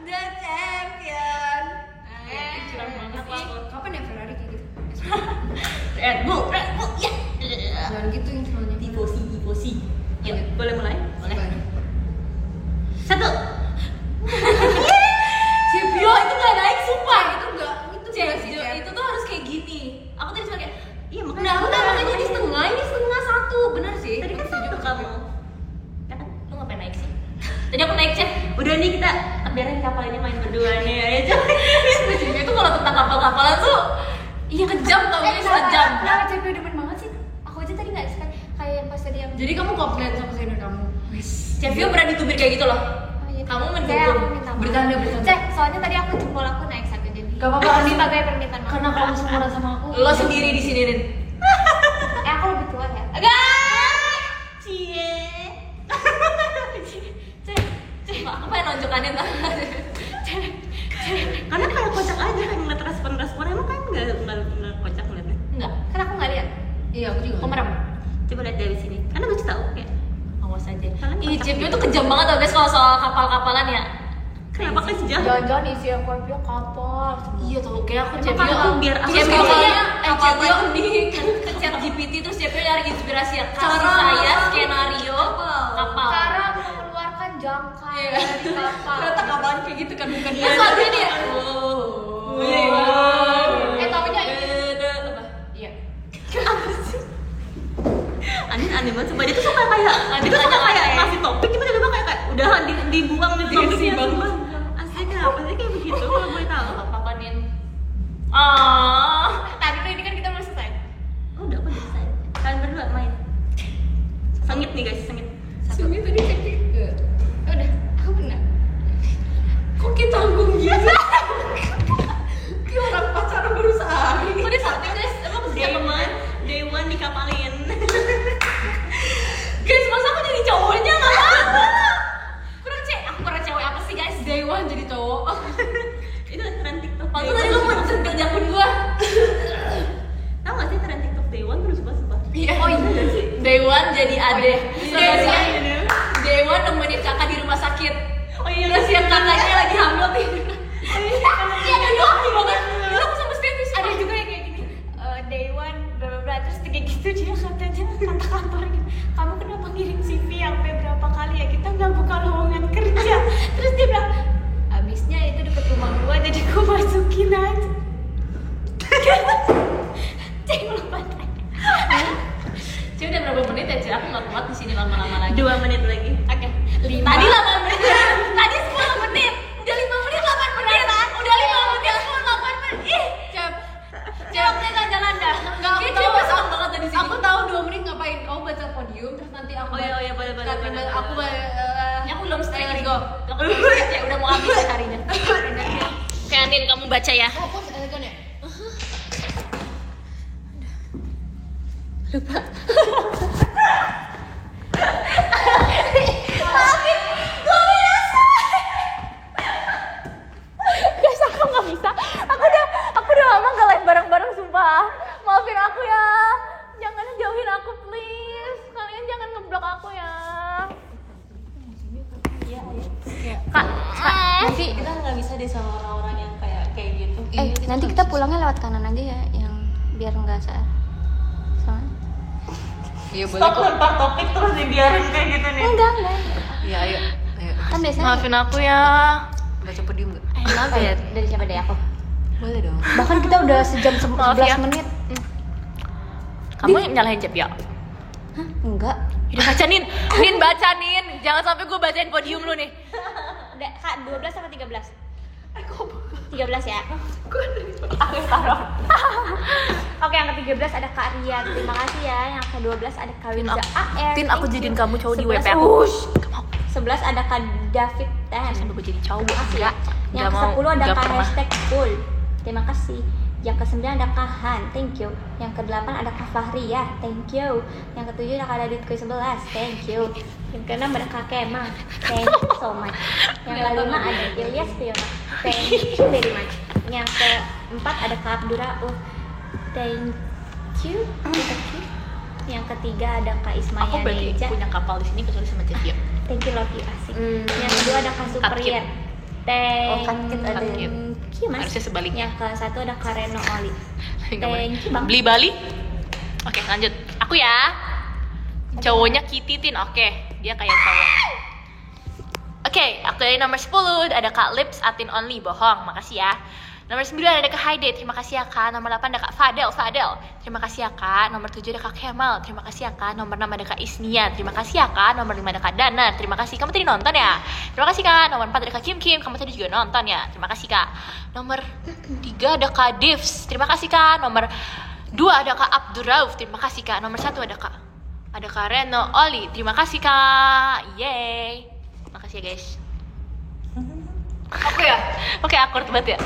Speaker 5: The champion.
Speaker 2: Curang banget
Speaker 5: sih.
Speaker 2: Kapan ya Ferrari kayak gitu?
Speaker 5: Red Bull, ya.
Speaker 2: Jangan gitu intronya.
Speaker 5: Tifosi. Yuk, boleh mulai? Boleh.
Speaker 2: Boleh.
Speaker 5: 1.
Speaker 2: Cipio itu gak naik sumpah. Itu gak
Speaker 5: Cek,
Speaker 2: sih,
Speaker 5: Jo,
Speaker 2: Cep.
Speaker 5: itu tuh harus kayak gini. Aku tadi cuma kayak, iya makanya.
Speaker 2: Nah, udah makanya ini setengah 1. Bener sih.
Speaker 5: Tadi kan setuju kamu. Ya kan, lu ngapain naik sih? Tadi aku naik, Cek. Udah nih kita biarin kapal ini main berdua nih ya, Cek.
Speaker 2: Cipio itu kalau tentang kapal-kapalan tuh iya kejam tau ini sejam.
Speaker 3: Kenapa Cipio demen banget sih? Aku aja tadi nggak suka kayak yang pas tadi yang.
Speaker 2: Jadi kamu komplain sama senior kamu.
Speaker 5: Cevio berani tubir kayak gitu loh.
Speaker 3: Oh, iya.
Speaker 5: Kamu
Speaker 3: Cek,
Speaker 5: mendukung.
Speaker 3: aku minta maaf.
Speaker 2: Bercanda.
Speaker 3: Cek, soalnya tadi aku jempol aku naik 1 jadi.
Speaker 2: Gak apa-apa, Andi.
Speaker 3: Sebagai permintaan maaf.
Speaker 2: Karena kamu seumuran sama aku.
Speaker 5: Lo sendiri di sini, Rin.
Speaker 3: Aku lebih tua ya.
Speaker 5: Enggak. Cie. Cek, aku pengen nunjukanin tuh. Karena kayak kocak aja kayak ngeliat respon emang kan nggak kocak ngeliatnya.
Speaker 3: Enggak, kan aku nggak lihat.
Speaker 2: Iya, aku juga.
Speaker 3: Aku merem.
Speaker 5: Coba lihat dari sini. Karena lucu tau kayak awas aja. Kalian
Speaker 1: Ih,
Speaker 5: kocak
Speaker 1: Cipio
Speaker 5: gitu.
Speaker 1: tuh kejam banget tau guys kalau soal kapal-kapalan ya.
Speaker 5: Kenapa kejam?
Speaker 3: Jangan-jangan isi aku bilang kapal.
Speaker 1: Iya tuh, kayak aku
Speaker 5: Emang
Speaker 1: Cipio
Speaker 5: kalau biar aku
Speaker 1: Cipio
Speaker 5: sekalian
Speaker 1: kayaknya
Speaker 5: kapal
Speaker 1: Cipio
Speaker 5: lagi.
Speaker 1: nih ke chat GPT terus Cipio nyari inspirasi ya. Kasih
Speaker 2: Cara
Speaker 1: saya
Speaker 2: apa?
Speaker 1: skenario kapal.
Speaker 3: Cara mengeluarkan jangkar dari kapal.
Speaker 2: Ternyata kapalan kayak gitu kan bukan
Speaker 1: Terus lagunya dia.
Speaker 3: Taunya ini. Iya.
Speaker 5: Aneh banget, sumpah dia tuh suka kayak dia tuh suka kayak ngasih topik cuma tiba-tiba kayak udah dibuang gitu topiknya sumpah. Asli kenapa sih kayak begitu kalau boleh tahu?
Speaker 1: Apa-apanin.
Speaker 3: Tadi tuh ini kan kita belum selesai.
Speaker 5: Udah aku udah selesai. Kalian berdua main. Sengit nih guys, sengit.
Speaker 2: Sumi tadi kayak gitu.
Speaker 3: Udah, aku benar.
Speaker 2: Kok kita tanggung gitu? Kayak orang pacaran baru sehari.
Speaker 5: Kok dia satu guys? Emang teman day one dikapalin.
Speaker 1: Guys, masa aku jadi cowoknya nggak apa-apa. Aku kurang cewek apa sih guys?
Speaker 2: Day one jadi cowok.
Speaker 5: Itu tren TikTok.
Speaker 1: Waktu tadi lu mau sentil jakun gua.
Speaker 5: Tahu nggak sih tren TikTok day one terus sumpah.
Speaker 1: Iya. Oh iya sih. Day one jadi ade.
Speaker 5: Iya.
Speaker 1: Day one nemenin kakak di rumah sakit.
Speaker 5: Oh iya.
Speaker 1: Terus yang kakaknya lagi hamil tidur. Iya, ada dua banget. Dulu aku sama Stevie
Speaker 3: Ada juga yang kayak gini. Day one bla bla bla terus kayak gitu dia katanya kata kantor gitu. Kamu kenapa ngirim CV sampai berapa kali ya? Kita nggak buka lowongan kerja. Terus dia bilang, abisnya itu deket rumah gua jadi gua masukin aja. Cek lupa.
Speaker 1: Cik udah berapa menit ya Cik? Aku nggak kuat di sini lama-lama lagi.
Speaker 5: 2 menit lagi.
Speaker 3: Oke, 5.
Speaker 1: Tadi 8 menit. Ya udah mau habis harinya. Oke, Anin kamu baca ya.
Speaker 2: Oh, kok elegan ya?
Speaker 1: Guys, aku nggak bisa. Aku udah lama nggak live bareng-bareng sumpah. Maafin aku ya. Jangan jauhin aku please. Kalian jangan ngeblok aku ya. Kak,
Speaker 5: Nanti kita nggak bisa deh sama orang-orang yang kayak gitu.
Speaker 3: Nanti kita pulangnya lewat kanan aja ya, yang biar nggak salah. Soalnya
Speaker 2: Iya boleh
Speaker 5: Stop
Speaker 2: kok.
Speaker 5: lempar topik terus dibiarin kayak gitu nih.
Speaker 3: enggak.
Speaker 2: Iya ayo.
Speaker 3: Kan biasanya
Speaker 1: maafin aku ya.
Speaker 2: Baca podium nggak?
Speaker 1: I love it.
Speaker 3: dari siapa dari aku.
Speaker 2: Boleh dong.
Speaker 3: Bahkan kita udah sejam
Speaker 1: Maaf
Speaker 3: 11
Speaker 1: ya.
Speaker 3: menit.
Speaker 1: Kamu nyalahin Jep ya?
Speaker 3: Hah? Enggak.
Speaker 1: Udah baca Nin. Nin baca Nin. Jangan sampai gue bacain podium lu nih.
Speaker 3: Udah, Kak, 12 sama 13? 13 ya?
Speaker 5: Aku taruh.
Speaker 3: Oke, yang ke-13 ada Kak Rian. Terima kasih ya. Yang ke-12 ada Kak Riza AR.
Speaker 1: Tin, aku
Speaker 3: Thank
Speaker 1: jadiin
Speaker 3: you.
Speaker 1: kamu cowok di
Speaker 3: 11
Speaker 1: WP aku.
Speaker 3: Ush. 11 ada Kak David Tan.
Speaker 1: Sampai gue jadi cowok.
Speaker 3: Makasih ya. Yang
Speaker 1: Nggak mau,
Speaker 3: ke-10 ada
Speaker 1: nggak
Speaker 3: Kak
Speaker 1: pernah.
Speaker 3: hashtag cool. Terima kasih. Yang ke-9 ada Kak Han. Thank you. Yang ke-8 ada Kak Fahri ya. Thank you. Yang ke-7 ada Kak Daditku 11. Thank you. Yang ke-6 ada Kak Kemang. Thank you so much. Yang ke-5 ada Ilyas Fiona. Thank you very much. Yang ke-4 ada Kak Abdurrauf. Thank you. Yang ketiga ada Kak Ismaya
Speaker 1: Aku berarti
Speaker 3: Neja.
Speaker 1: punya kapal di sini kecuali sama Jep ya.
Speaker 3: Thank you, love you, asik. Yang kedua ada Kak Superior.
Speaker 5: Oh, Kak Kit ada ya.
Speaker 3: Thank you, Mas.
Speaker 1: Harusnya sebaliknya.
Speaker 3: Yang ke satu ada Kak Reno Oli.
Speaker 1: Nggak boleh.
Speaker 3: Thank you, Bang.
Speaker 1: Beli Bali? Oke, lanjut. Aku ya. Cowoknya Kitty Tin. Oke, dia kayak cowok. Oke, aku dari nomor 10 ada Kak Lips Atin Only. Bohong, makasih ya. Nomor 9 ada Kak Haide, terima kasih ya Kak. Nomor 8 ada Kak Fadel, terima kasih ya Kak. Nomor 7 ada Kak Kemal, terima kasih ya Kak. Nomor 6 ada Kak Isnia, terima kasih ya Kak. Nomor 5 ada Kak Dana, terima kasih. Kamu tadi nonton ya? Terima kasih Kak. Nomor 4 ada Kak Kim, kamu tadi juga nonton ya? Terima kasih Kak. Nomor 3 ada Kak Divs, terima kasih Kak. Nomor 2 ada Kak Abdurrauf, terima kasih Kak. Nomor 1 ada Kak Reno Oli, terima kasih Kak. Yeay. Makasih ya guys.
Speaker 2: Aku ya?
Speaker 1: Oke, awkward banget ya.